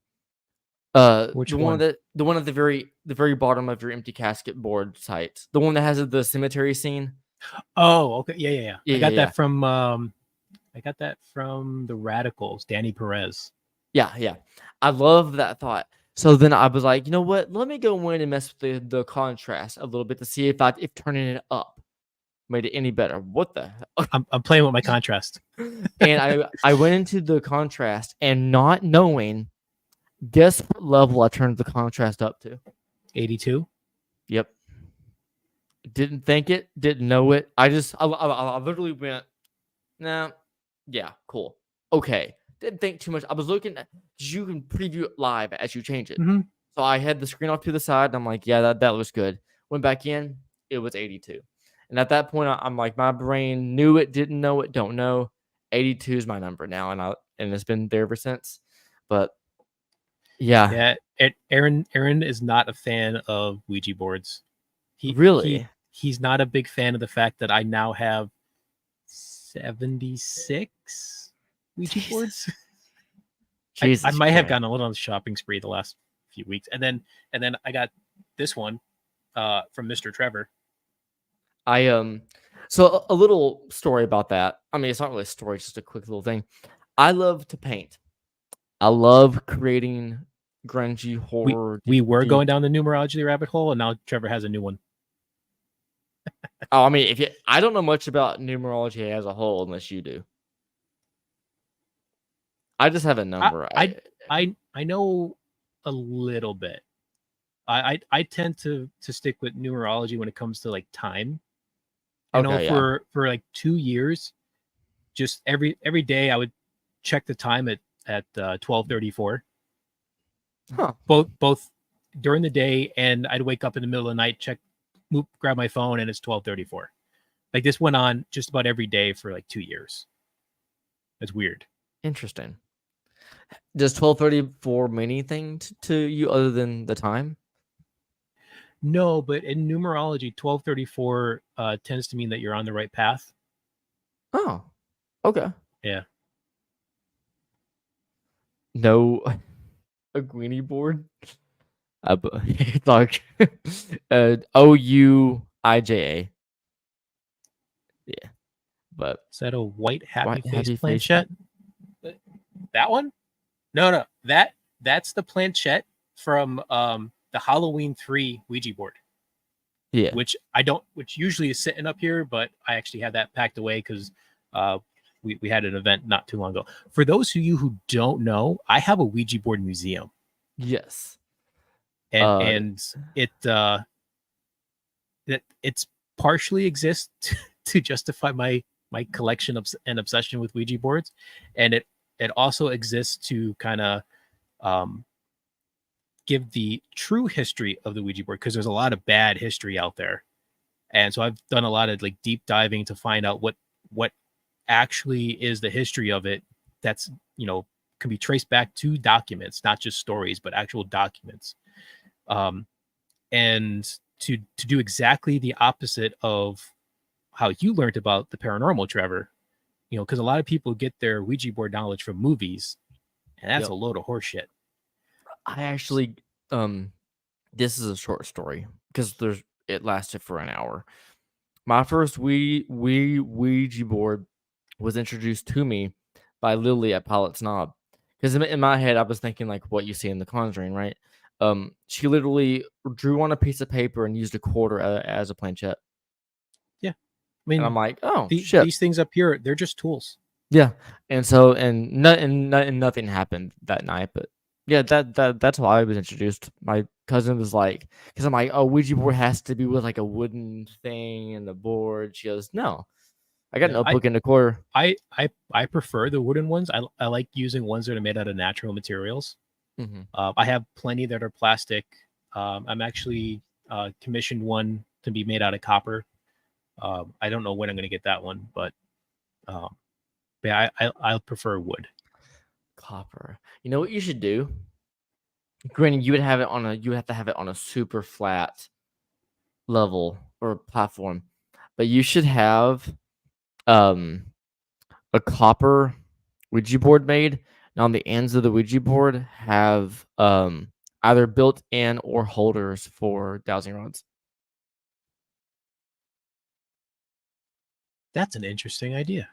Which one? the one at the very bottom of your empty casket board site. The one that has the cemetery scene. Oh, okay. Yeah, yeah, yeah. Yeah, yeah, yeah. I got that from the Radicals, Danny Perez. Yeah, yeah. I love that thought. So then I was like, you know what? Let me go in and mess with the contrast a little bit to see if turning it up made it any better. What the hell? I'm playing with my contrast. And I went into the contrast and not knowing, guess what level I turned the contrast up to? 82. Yep. Didn't think it, didn't know it. I literally went, nah, yeah, cool. Okay. Didn't think too much. I was looking at, you can preview it live as you change it. Mm-hmm. So I had the screen off to the side and I'm like, yeah, that looks good. Went back in, it was 82. And at that point, I'm like, my brain knew it, didn't know it, don't know. 82 is my number now, and it's been there ever since. But yeah, Yeah, Aaron is not a fan of Ouija boards. really, He's not a big fan of the fact that I now have 76 Ouija Jesus, boards. I Jesus might have Christ. gotten a little on the shopping spree the last few weeks, and then I got this one from Mr. Trevor. I so a little story about that. I mean, it's not really a story, it's just a quick little thing. I love to paint. I love creating grungy We horror. we were going down the numerology rabbit hole, and now Trevor has a new one. Oh, I mean, I don't know much about numerology as a whole unless you do. I just have a I number. I I know a little bit. I tend to stick with numerology when it comes to like time. I know Okay, yeah. for like 2 years, just every day I would check the time at 12:34. Huh. Both during the day, and I'd wake up in the middle of the night, grab my phone, and it's 12:34. Like this went on just about every day for like 2 years. It's weird. Interesting. Does 12:34 mean anything to you other than the time? No, but in numerology, 12:34 tends to mean that you're on the right path. Oh, okay. Yeah. No, a Greenie board. It's like OUIJA. Yeah, but Is that a white happy white face happy face. planchette? That one? No. That's the planchette from the Halloween 3 Ouija board, Yeah. which usually is sitting up here, but I actually had that packed away because we had an event not too long ago. For those of you who don't know, I have a Ouija board museum, Yes. and it's partially exists to justify my collection and obsession with Ouija boards, and it also exists to kind of give the true history of the Ouija board, because there's a lot of bad history out there. And so I've done a lot of like deep diving to find out what actually is the history of it. That's, can be traced back to documents, not just stories, but actual documents. And to do exactly the opposite of how you learned about the paranormal, Trevor, because a lot of people get their Ouija board knowledge from movies, and that's Yep. a load of horseshit. I actually this is a short story because it lasted for an hour. My first Ouija board was introduced to me by Lily at Pilot's Knob. Because in my head, I was thinking like what you see in The Conjuring, right? She literally drew on a piece of paper and used a quarter as a planchette. Yeah, I And I'm mean, like, oh shit, these things up here, they're just tools. yeah. And so nothing happened that night, but yeah, that's why I was introduced. My cousin was like, because I'm like, oh, Ouija board has to be with like a wooden thing and the board. She goes, no, I got a Yeah, notebook in the quarter. I prefer the wooden ones. I like using ones that are made out of natural materials. Mm-hmm. I have plenty that are plastic. I'm actually commissioned one to be made out of copper. I don't know when I'm going to get that one, but yeah, I prefer wood. Copper. You know what you should do? Granted, you would have to have it on a super flat level or platform, but you should have um a copper Ouija board made. And on the ends of the Ouija board have either built in or holders for dowsing rods. That's an interesting idea.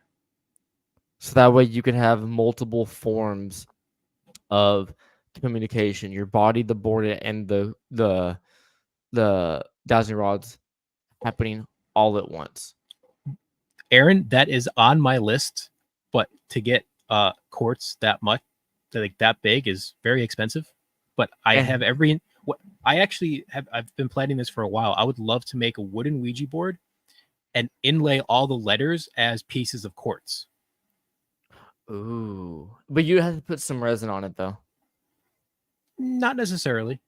So that way you can have multiple forms of communication. Your body, the board, and the dowsing rods happening all at once. Aaron, that is on my list, but to get quartz like that big is very expensive. But I And have I've been planning this for a while. I would love to make a wooden Ouija board and inlay all the letters as pieces of quartz. ooh, but you have to put some resin on it though. Not necessarily.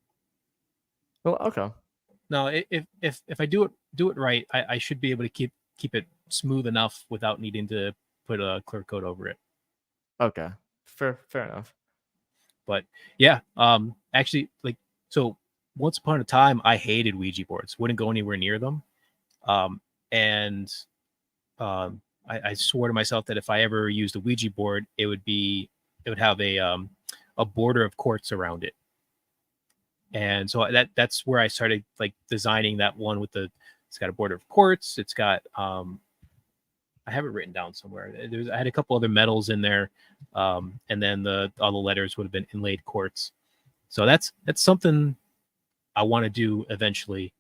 Well, okay. No, if I do it right, I should be able to keep it smooth enough without needing to put a clear coat over it. Okay. Fair enough. But yeah, actually, like, so once upon a time, I hated Ouija boards. Wouldn't go anywhere near them. And I swore to myself that if I ever used a Ouija board, it would have a border of quartz around it. And so that's where I started like designing that one with it's got a border of quartz. It's got I have it written down somewhere. I had a couple other metals in there, and then all the letters would have been inlaid quartz. So that's something I want to do eventually,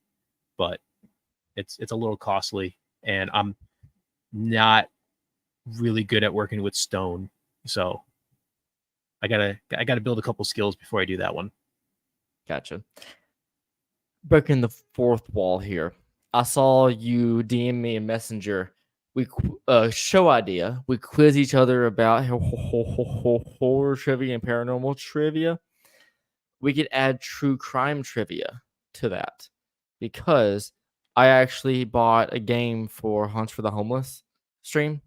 but it's a little costly, and I'm not really good at working with stone. So I gotta build a couple skills before I do that one. Gotcha. Breaking the fourth wall here. I saw you DM me a messenger. We show idea. We quiz each other about horror trivia and paranormal trivia. We could add true crime trivia to that because I actually bought a game for Hunts for the Homeless stream.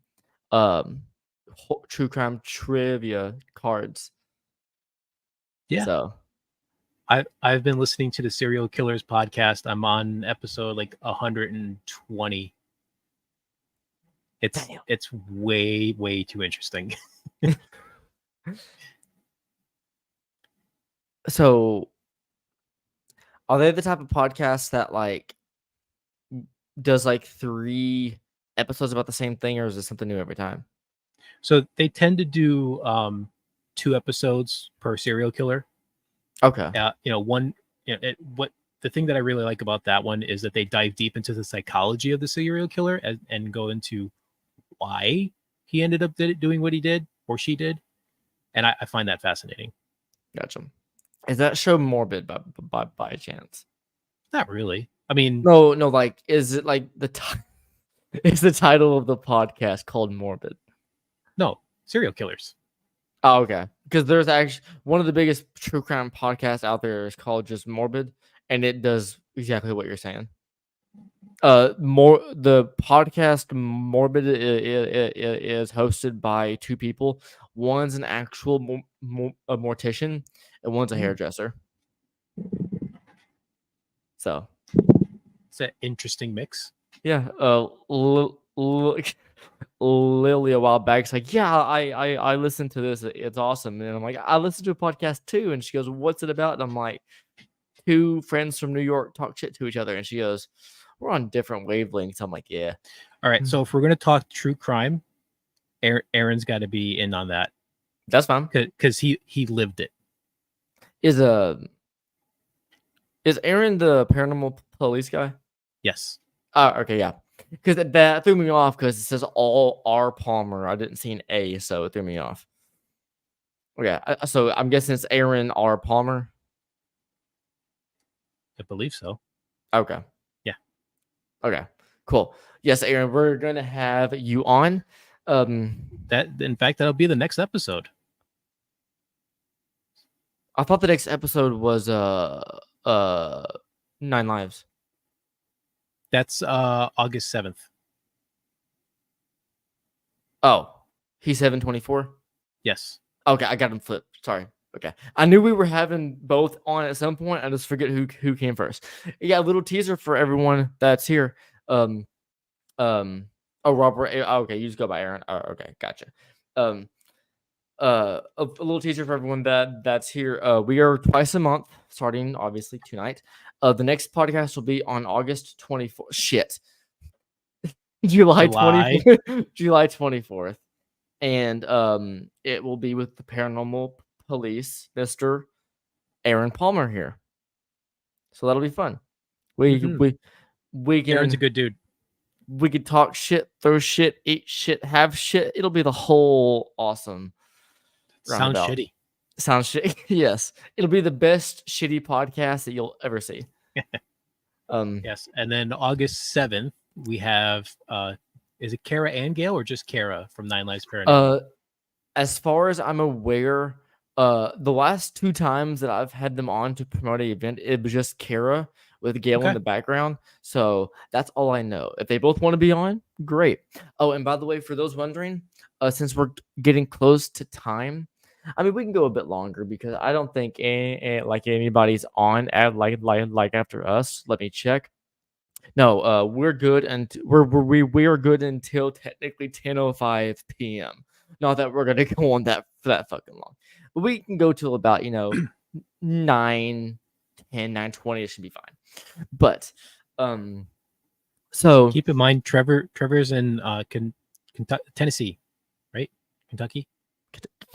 True crime trivia cards. Yeah. So I've been listening to the Serial Killers podcast. I'm on episode like 120. It's way too interesting. So are they the type of podcast that like does like 3 episodes about the same thing, or is it something new every time? So they tend to do 2 episodes per serial killer. Okay. One. What the thing that I really like about that one is that they dive deep into the psychology of the serial killer and go into why he ended up doing what he did or she did, and I find that fascinating. Gotcha. Is that show morbid by chance? Not really. I mean, no. Like, is it like is the title of the podcast called Morbid? No, serial killers. Oh, okay. Because there's actually one of the biggest true crime podcasts out there is called just Morbid, and it does exactly what you're saying. The podcast Morbid is hosted by 2 people. One's an actual a mortician, and one's a hairdresser. So it's an interesting mix. Yeah. Lily a while back, it's like, yeah, I listened to this. It's awesome. And I'm like, I listened to a podcast too. And she goes, what's it about? And I'm like, 2 friends from New York talk shit to each other. And she goes, we're on different wavelengths. I'm like, yeah. All right. So if we're going to talk true crime, Aaron's got to be in on that. That's fine. Because he lived it. Is Aaron the paranormal police guy? Yes. Okay, yeah. Because that threw me off because it says all R Palmer. I didn't see an A, so it threw me off. Okay, so I'm guessing it's Aaron R Palmer. I believe so. Okay. Yeah. Okay. Cool. Yes, Aaron, we're gonna have you on. That in fact that'll be the next episode. I thought the next episode was 9 Lives. That's August 7th. Oh, he's 7/24? Yes. Okay, I got him flipped. Sorry. Okay. I knew we were having both on at some point. I just forget who came first. Yeah, a little teaser for everyone that's here. Oh, Robert. Okay, you just go by Aaron. Oh, okay, gotcha. A little teaser for everyone that's here. We are twice a month, starting obviously tonight. The next podcast will be on August 24th. Shit. July 24th. July 24th. And it will be with the paranormal police, Mr. Aaron Palmer here. So that'll be fun. We can Aaron's a good dude. We could talk shit, throw shit, eat shit, have shit. It'll be the whole awesome. Sounds shitty. Sounds shitty. Yes. It'll be the best shitty podcast that you'll ever see. Yes. And then August 7th, we have is it Kara and Gail or just Kara from 9 Lives Paranormal? As far as I'm aware, the last 2 times that I've had them on to promote an event, it was just Kara with Gail in the background. So that's all I know. If they both want to be on, great. Oh, and by the way, for those wondering, since we're getting close to time, I mean, we can go a bit longer because I don't think anybody's on at like after us. Let me check. No, we're good, and we are good until technically 10:05 p.m. Not that we're gonna go on that for that fucking long, but we can go till about 9, 9:10, 9:20, it should be fine. But so Keep in mind, Trevor's in Tennessee, right? Kentucky,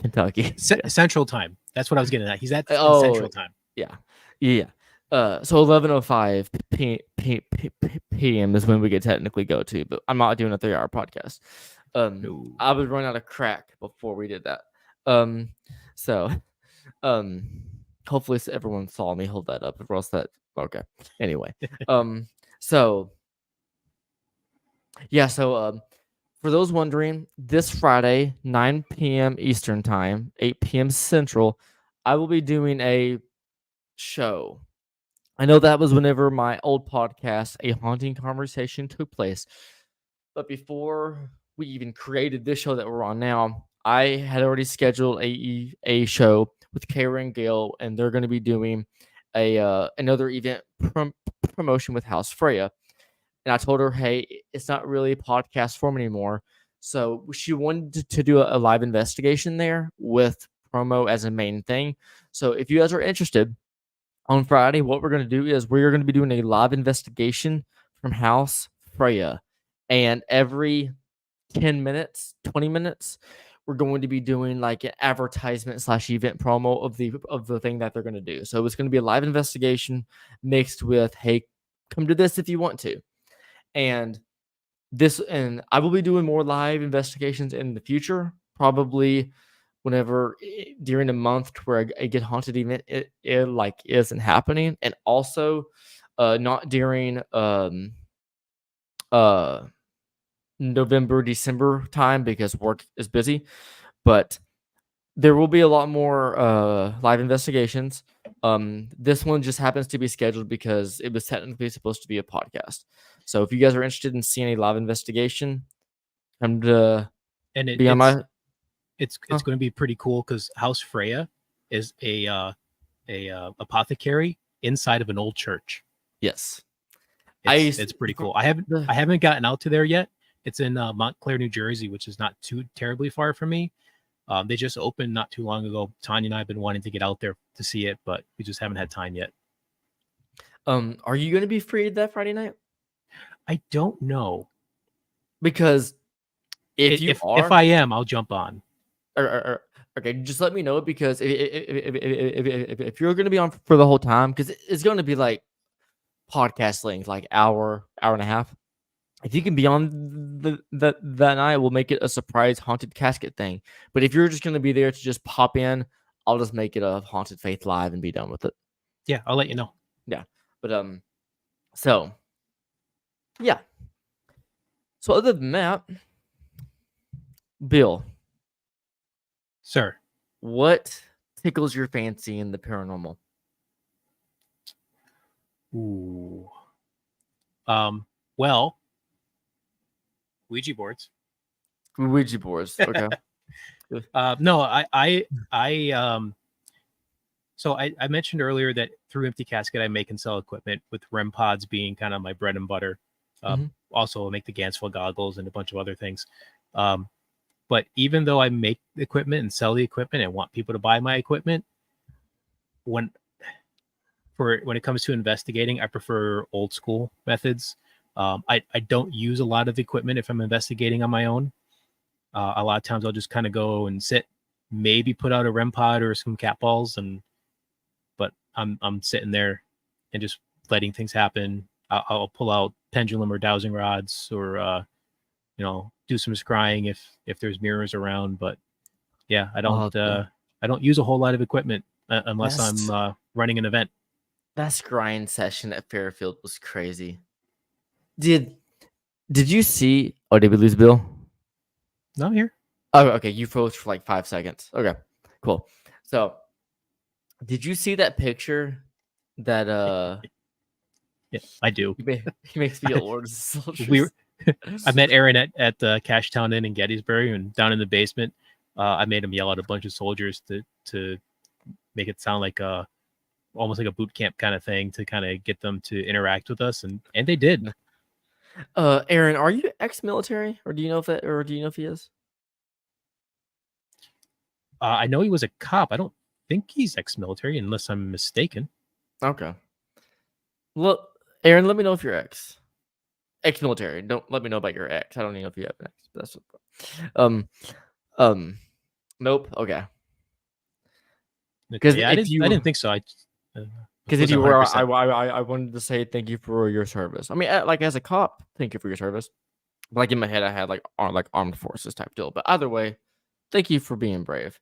Kentucky. Yeah. Central Time. That's what I was getting at. He's in Oh, Central Time. yeah. Yeah. So 11:05 p.m. is when we could technically go to, but I'm not doing a 3-hour podcast. No. I was running out of crack before we did that. Um, so um, hopefully everyone saw me hold that up, or else that okay. Anyway, so yeah, so for those wondering, this Friday, 9 p.m. Eastern Time, 8 p.m. Central, I will be doing a show. I know that was whenever my old podcast, A Haunting Conversation, took place. But before we even created this show that we're on now, I had already scheduled a show with Kara and Gail, and they're going to be doing another event promotion with House Freya. And I told her, hey, it's not really a podcast form anymore. So she wanted to do a live investigation there with promo as a main thing. So if you guys are interested, on Friday, what we're going to do is we're going to be doing a live investigation from House Freya. And every 10 minutes, 20 minutes, we're going to be doing like an advertisement / event promo of the thing that they're going to do. So it's going to be a live investigation mixed with, hey, come to this if you want to. And I will be doing more live investigations in the future, probably whenever during a month to where a get haunted event it like isn't happening, and also not during uh November, December time because work is busy. But there will be a lot more live investigations. This one just happens to be scheduled because it was technically supposed to be a podcast. So if you guys are interested in seeing a live investigation, come to And be on my it's huh? going to be pretty cool because House Freya is a apothecary inside of an old church. Yes. It's pretty cool. I haven't gotten out to there yet. It's in Montclair, New Jersey, which is not too terribly far from me. They just opened not too long ago. Tanya and I have been wanting to get out there to see it, but we just haven't had time yet. Are you going to be free that Friday night? I don't know. Because If I am, I'll jump on. Okay, just let me know, because if you're going to be on for the whole time, because it's going to be like podcast length, like hour and a half. If you can be on that night, we'll make it a surprise haunted casket thing. But if you're just going to be there to just pop in, I'll just make it a haunted faith live and be done with it. Yeah, I'll let you know. Yeah, but so yeah. So other than that, Bill, Sir, what tickles your fancy in the paranormal? ooh, well, Ouija boards. Ouija boards. Okay. No, so I mentioned earlier that through Empty Casket, I make and sell equipment, with REM pods being kind of my bread and butter. Also, I make the Gansful goggles and a bunch of other things. But even though I make equipment and sell the equipment and want people to buy my equipment, when it comes to investigating, I prefer old school methods. I don't use a lot of equipment if I'm investigating on my own. A lot of times I'll just kind of go and sit, maybe put out a REM pod or some cat balls, but I'm sitting there and just letting things happen. I'll pull out pendulum or dowsing rods, or do some scrying if there's mirrors around. But yeah, I don't use a whole lot of equipment unless I'm running an event. That scrying session at Fairfield was crazy. Did you see? Oh, did we lose Bill? No, I'm here. Oh, okay. You froze for like 5 seconds. Okay, cool. So, did you see that picture that Yeah, I do. he makes me Lord soldiers. I met Aaron at Cashtown Inn in Gettysburg, and down in the basement, I made him yell at a bunch of soldiers to make it sound like almost like a boot camp kind of thing, to kind of get them to interact with us, and they did. Aaron, are you ex-military, or do you know if he is? I know he was a cop. I don't think he's ex-military, unless I'm mistaken. Okay. Look, Aaron, let me know if you're ex-military. Don't let me know about your ex. I don't even know if you have an ex. That's um um. Nope. Okay. Okay, Because yeah, if I you didn't think so. I uh, because if wasn't you 100. were, percent I wanted to say thank you for your service. I mean, like as a cop, thank you for your service. Like in my head, I had like armed forces type deal. But either way, thank you for being brave.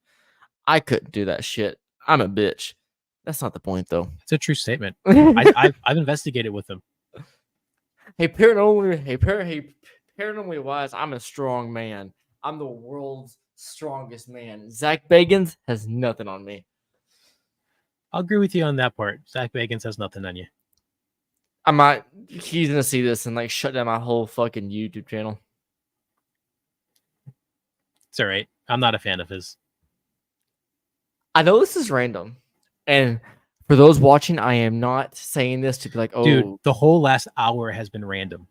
I couldn't do that shit. I'm a bitch. That's not the point though. It's a true statement. Hey, I've investigated with them. hey, paranormally wise, I'm a strong man. I'm the world's strongest man. Zach Bagans has nothing on me. I'll agree with you on that part. Zach Bagans has nothing on you. I might. He's gonna see this and like shut down my whole fucking YouTube channel. It's all right. I'm not a fan of his. I know this is random, and for those watching, I am not saying this to be like, Dude, oh, the whole last hour has been random.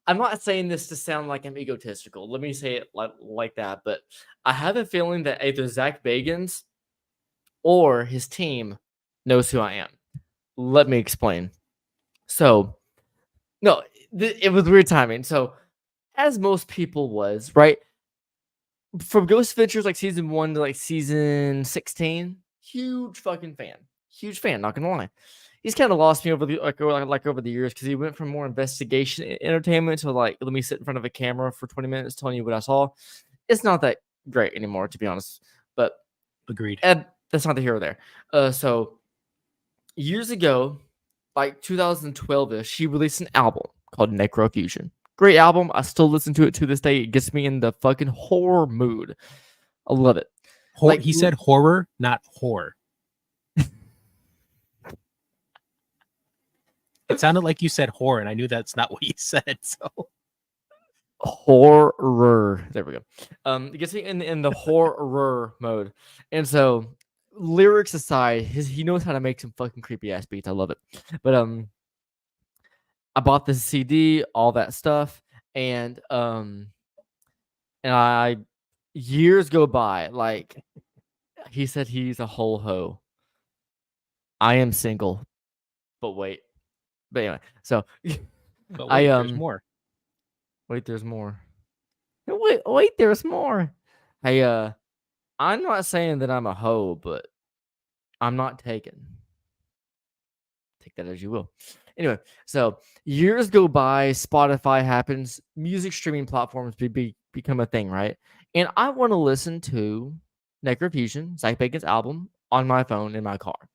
I'm not saying this to sound like I'm egotistical. Let me say it like that. But I have a feeling that either Zach Bagans or his team knows who I am. Let me explain. So, no, it was weird timing. So, as most people was, right? From Ghost Adventures, like season 1 to like season 16, huge fucking fan. Huge fan, not gonna lie. He's kind of lost me over the over the years because he went from more investigation entertainment to like let me sit in front of a camera for 20 minutes telling you what I saw. It's not that great anymore, to be honest. But Agreed. that's not the hero there. So years ago, like 2012ish, he released an album called Necrofusion. Great album. I still listen to it to this day. It gets me in the fucking horror mood. I love it. Like He said horror, not whore. It sounded like you said whore, and I knew that's not what you said. So horror. There we go. It gets me in the horror mode. And so lyrics aside, he knows how to make some fucking creepy ass beats. I love it. But I bought the CD, all that stuff, and I years go by. Like he said, he's a whole hoe. I am single, but wait. But anyway, so but I wait, there's more. wait. There's more. Wait. There's more. Hey, I'm not saying that I'm a hoe, but I'm not taken. Take that as you will. Anyway, so years go by, Spotify happens, music streaming platforms become a thing, right? And I want to listen to Necrofusion, Zach Bacon's album, on my phone in my car.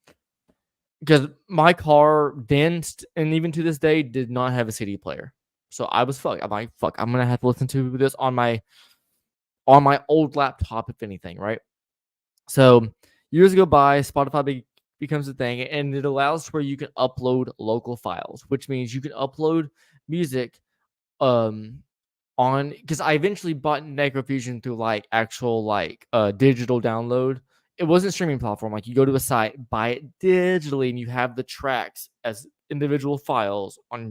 Because my car then, and even to this day, did not have a CD player. So I was fucked. I'm like, fuck, I'm going to have to listen to this on my old laptop, if anything, right? So years go by, Spotify becomes a thing, and it allows where you can upload local files, which means you can upload music on because I eventually bought Necrofusion through like actual like digital download. It wasn't a streaming platform. Like you go to a site, buy it digitally, and you have the tracks as individual files on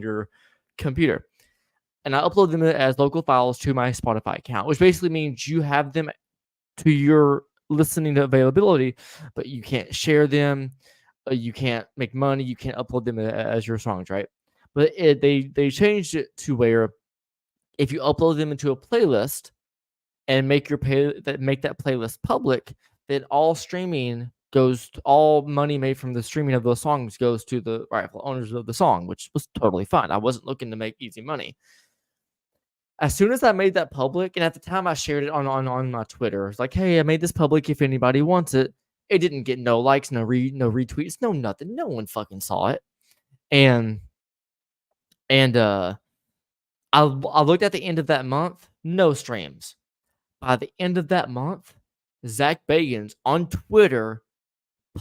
your computer. And I upload them as local files to my Spotify account, which basically means you have them to your listening availability, but you can't share them. You can't make money. You can't upload them as your songs, right? But they changed it to where if you upload them into a playlist and make make that playlist public, then all money made from the streaming of those songs goes to the rightful owners of the song, which was totally fine. I wasn't looking to make easy money. As soon as I made that public, and at the time I shared it on my Twitter, it's like, hey, I made this public if anybody wants it. It didn't get no likes, no retweets, no nothing. No one fucking saw it. And I looked at the end of that month, no streams. By the end of that month, Zach Bagans on Twitter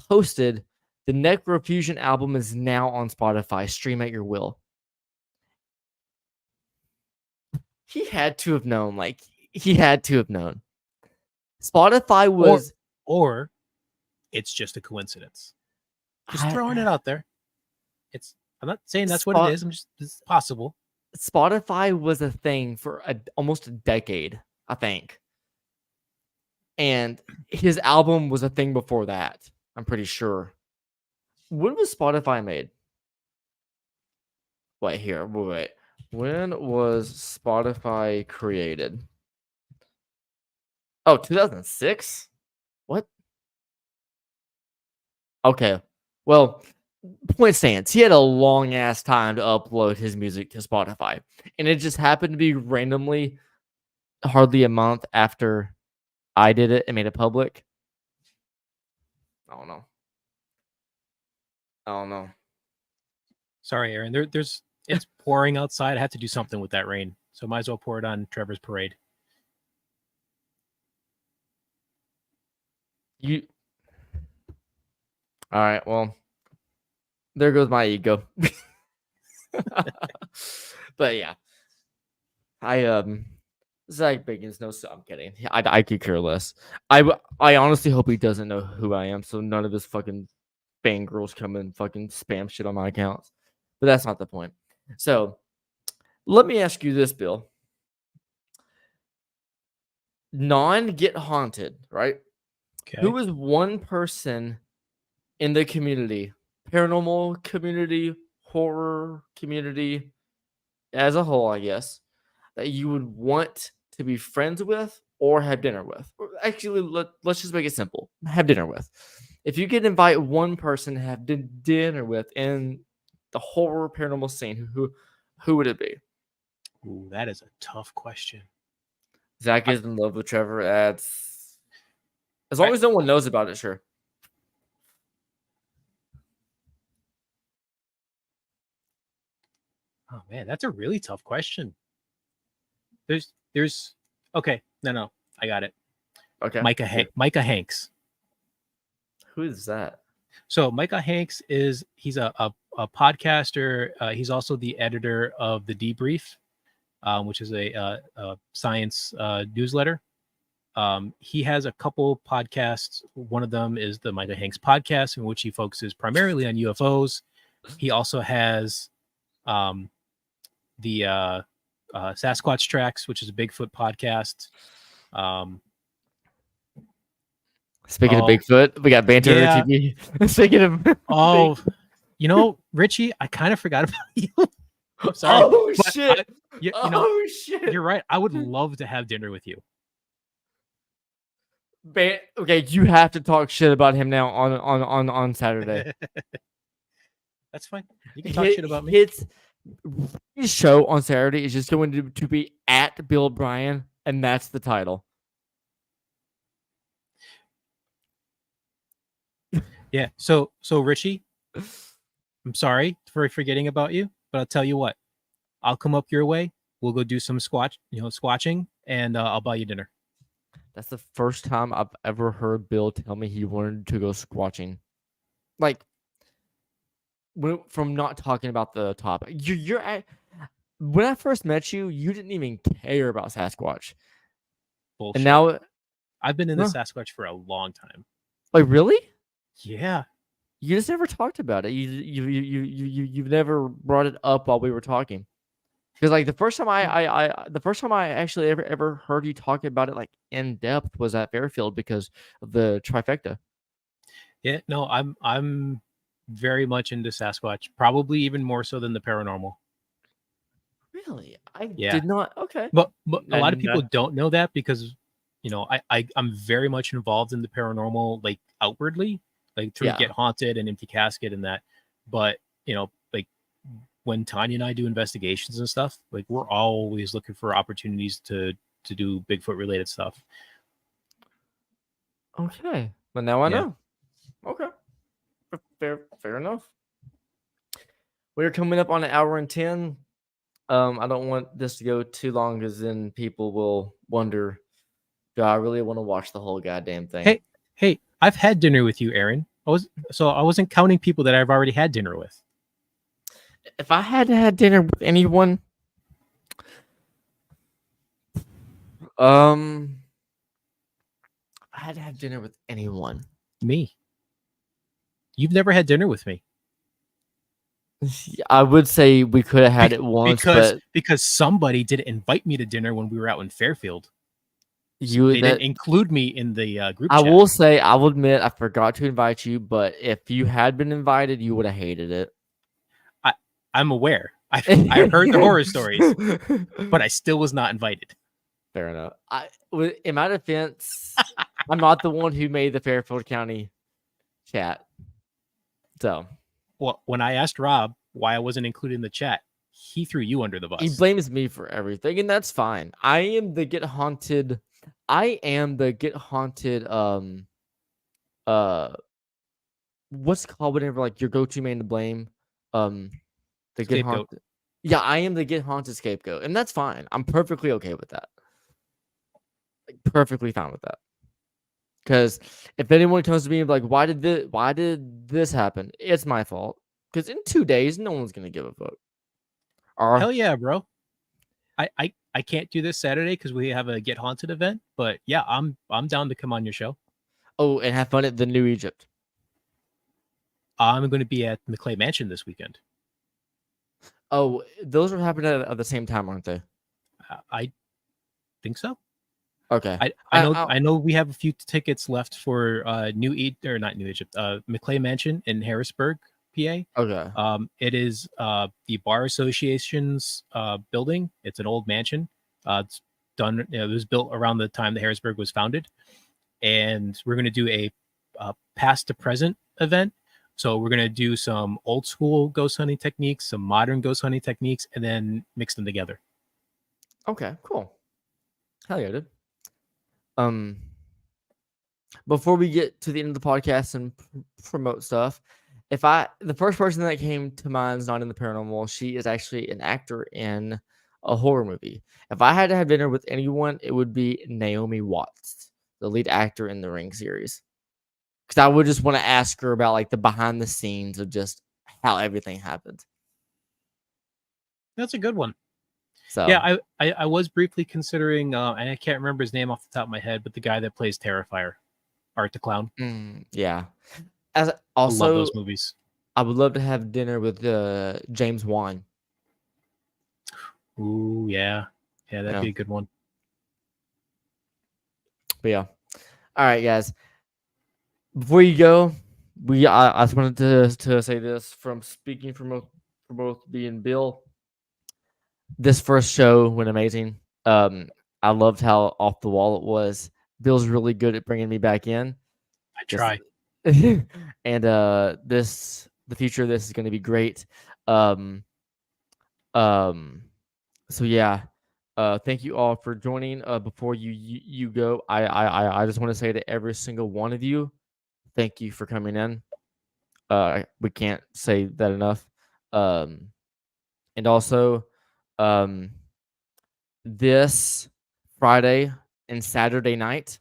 posted the Necrofusion album is now on Spotify. Stream at your will. He had to have known. Like he had to have known. Spotify was, or it's just a coincidence. Just throwing it out there. I'm not saying that's what it is. It's possible. Spotify was a thing for almost a decade, I think. and his album was a thing before that. I'm pretty sure. When was Spotify made? Wait here. Wait. When was Spotify created? Oh, 2006? What? Okay. Well, point stands. He had a long ass time to upload his music to Spotify. And it just happened to be randomly hardly a month after I did it and made it public. I don't know. I don't know. Sorry, Aaron. It's pouring outside. I have to do something with that rain, so might as well pour it on Trevor's parade. You. All right. Well, there goes my ego. But yeah, Zach Bagans knows. I'm kidding. I could care less. I honestly hope he doesn't know who I am, so none of his fucking fangirls come and fucking spam shit on my accounts. But that's not the point. So let me ask you this, Bill. Get haunted, right? Okay. Who is one person in the community, paranormal community, horror community as a whole, I guess, that you would want to be friends with or have dinner with? Actually, let's just make it simple. Have dinner with. If you could invite one person to have dinner with in the horror paranormal scene, who would it be? Ooh, that is a tough question. Zach is in love with Trevor. That's as long as no one knows about it, sure. Oh man, that's a really tough question. There's okay. No, I got it. Okay. Micah Hanks. Who is that? So Micah Hanks he's a podcaster. He's also the editor of the Debrief, which is a science newsletter. He has a couple podcasts. One of them is the Micah Hanks podcast, in which he focuses primarily on UFOs. He also has the Sasquatch Tracks, which is a Bigfoot podcast. Speaking of Bigfoot, we got Banter yeah. TV. Speaking of, Richie, I kind of forgot about you. I'm sorry. Oh shit! Shit! You're right. I would love to have dinner with you. Okay, you have to talk shit about him now on Saturday. That's fine. You can talk shit about me. His show on Saturday is just going to be at Bill Bryan, and that's the title. Yeah. So Richie, I'm sorry for forgetting about you, but I'll tell you what. I'll come up your way. We'll go do some squatching, and I'll buy you dinner. That's the first time I've ever heard Bill tell me he wanted to go squatching. Like, from not talking about the topic. When I first met you, you didn't even care about Sasquatch. Bullshit. And now I've been in the Sasquatch for a long time. Like, really? Yeah. You just never talked about it. You've never brought it up while we were talking. Because like the first time I actually ever heard you talk about it like in depth was at Fairfield because of the trifecta. Yeah, no, I'm very much into Sasquatch, probably even more so than the paranormal. Really? I did not. Okay. But a lot of people don't know that because, I'm very much involved in the paranormal, like outwardly, like through Get Haunted and Empty Casket and that. But, like when Tanya and I do investigations and stuff, like we're always looking for opportunities to do Bigfoot related stuff. Okay. But now I know. Okay. Fair enough. We're coming up on an hour and 10. I don't want this to go too long because then people will wonder, do I really want to watch the whole goddamn thing? Hey, I've had dinner with you, Aaron. I wasn't counting people that I've already had dinner with. If I had to have dinner with anyone, I had to have dinner with anyone. Me. You've never had dinner with me. I would say we could have had it once, because somebody didn't invite me to dinner when we were out in Fairfield. They didn't include me in the group I chat. will say, I will admit, I forgot to invite you, but if you had been invited, you would have hated it. I'm aware. I heard the horror stories, but I still was not invited. Fair enough. In my defense, I'm not the one who made the Fairfield County chat. So, Well, when I asked Rob why I wasn't included in the chat, he threw you under the he bus. blames me for everything, and that's fine. I am the get haunted. Uh, what's it called whenever like your go-to man to blame? The get Scapegoat. haunted. Yeah, I am the get haunted scapegoat, and that's fine. I'm perfectly okay with that. Like, perfectly fine with that. Because if anyone comes to me and be like, why did this happen? It's my fault. Because in 2 days, no one's gonna give a fuck. Hell yeah, bro. I can't do this Saturday because we have a Get Haunted event, but yeah, I'm down to come on your show. Oh, and have fun at the New Egypt. I'm going to be at McClay Mansion this weekend. Oh, those are happening at the same time, aren't they? I think so. Okay. I know we have a few tickets left for McClay Mansion in Harrisburg, PA. Okay. It is the Bar Association's building. It's an old mansion. It's done. It was built around the time that Harrisburg was founded, and we're going to do a past to present event. So we're going to do some old school ghost hunting techniques, some modern ghost hunting techniques, and then mix them together. Okay, cool. Hell yeah, dude. Before we get to the end of the podcast and promote stuff, the first person that came to mind is not in the paranormal. She is actually an actor in a horror movie. If I had to have dinner with anyone, it would be Naomi Watts, the lead actor in the Ring series. Because I would just want to ask her about like the behind the scenes of just how everything happened. That's a good one. So yeah, I was briefly considering, and I can't remember his name off the top of my head, but the guy that plays Terrifier, Art the Clown. Yeah. I love those movies. I would love to have dinner with James Wan. Ooh, yeah, that'd be a good one. But yeah, all right, guys. Before you go, I just wanted to say this from speaking for both me and Bill. This first show went amazing. I loved how off the wall it was. Bill's really good at bringing me back in. I try. And the future of this is going to be great. So yeah, thank you all for joining. Before you go, I just want to say to every single one of you, thank you for coming in. We can't say that enough. And also, this Friday and Saturday night,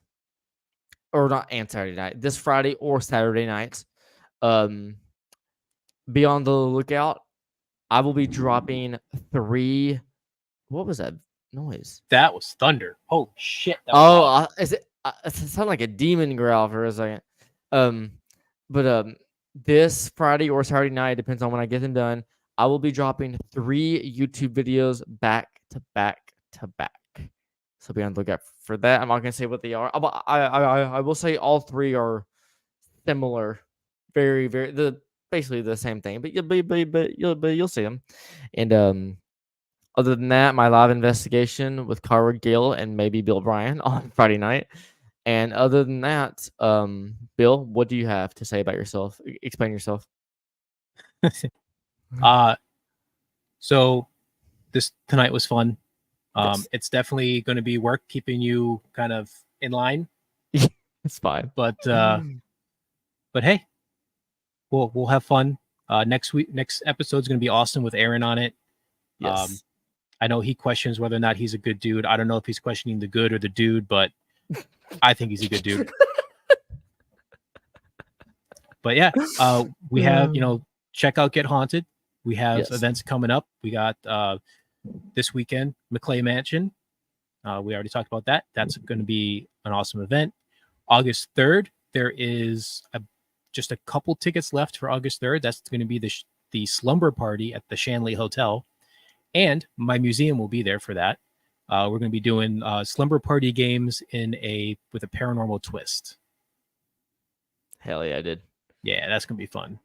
or not and Saturday night, this Friday or Saturday night, be on the lookout. I will be dropping 3. What was that noise? That was thunder. Holy shit! That It sounded like a demon growl for a second. But this Friday or Saturday night, depends on when I get them done. I will be dropping 3 YouTube videos back to back to back. So be on the lookout for that. I'm not gonna say what they are. I will say all 3 are similar, very basically the same thing. But you'll see them. And other than that, my live investigation with Cara Gill and maybe Bill Bryan on Friday night. And other than that, Bill, what do you have to say about yourself? Explain yourself. So this tonight was fun. Yes. It's definitely going to be work keeping you kind of in line. It's fine. But hey, we'll have fun. Next episode is going to be Austin with Aaron on it. Yes. I know he questions whether or not he's a good dude. I don't know if he's questioning the good or the dude, but I think he's a good dude. But yeah, we have, check out Get Haunted. We have events coming up. We got this weekend, McClay Mansion. We already talked about that. That's going to be an awesome event. August 3rd, there is just a couple tickets left for August 3rd. That's going to be the slumber party at the Shanley Hotel. And my museum will be there for that. We're going to be doing slumber party games with a paranormal twist. Hell yeah, I did. Yeah, that's going to be fun.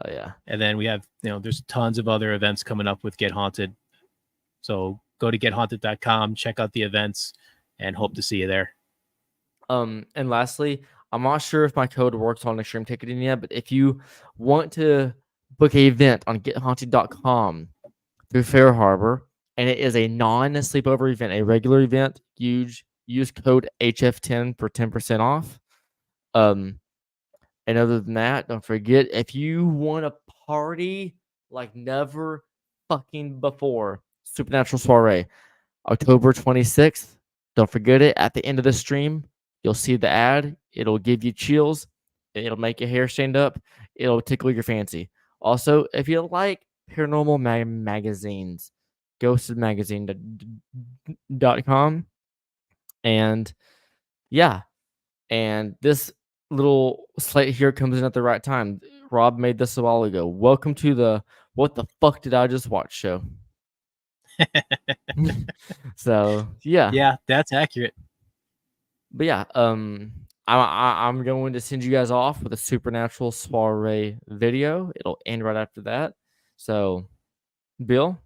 Hell yeah. And then we have, there's tons of other events coming up with Get Haunted. So go to gethaunted.com, check out the events, and hope to see you there. And lastly, I'm not sure if my code works on Extreme Ticketing yet, but if you want to book an event on gethaunted.com through Fair Harbor, and it is a non-sleepover event, a regular event, use code HF10 for 10% off. And other than that, don't forget, if you want to party like never fucking before, Supernatural Soiree, October 26th. Don't forget it. At the end of the stream, you'll see the ad. It'll give you chills. It'll make your hair stand up. It'll tickle your fancy. Also, if you like paranormal magazines, ghostedmagazine.com. And yeah, and this little slate here comes in at the right time. Rob made this a while ago. Welcome to the What the Fuck Did I Just Watch show. So Yeah, that's accurate. But yeah, I'm going to send you guys off with a Supernatural Soiree video. It'll end right after that. So, Bill,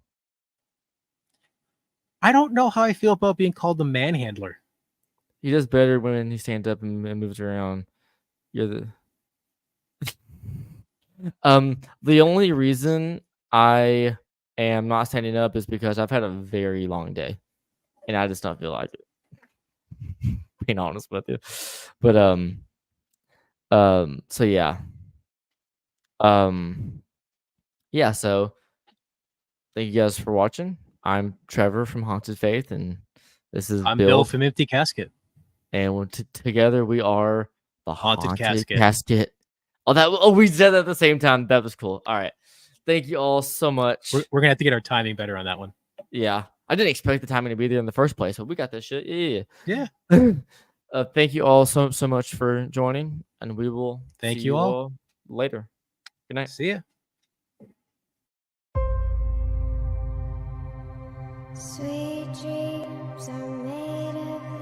I don't know how I feel about being called the manhandler. he does better when he stands up and moves around. You're the the only reason I am not standing up is because I've had a very long day, and I just don't feel like it. Being honest with you, but so yeah, yeah. So thank you guys for watching. I'm Trevor from Haunted Faith, and this is I'm Bill. Bill from Empty Casket. And together we are the Haunted Haunted Casket. Casket. We said that at the same time. That was cool. All right. Thank you all so much. We're going to have to get our timing better on that one. Yeah. I didn't expect the timing to be there in the first place, but we got this shit. Yeah. Thank you all so much for joining, and we will Thank see you all later. Good night. See ya. Sweet dreams are made of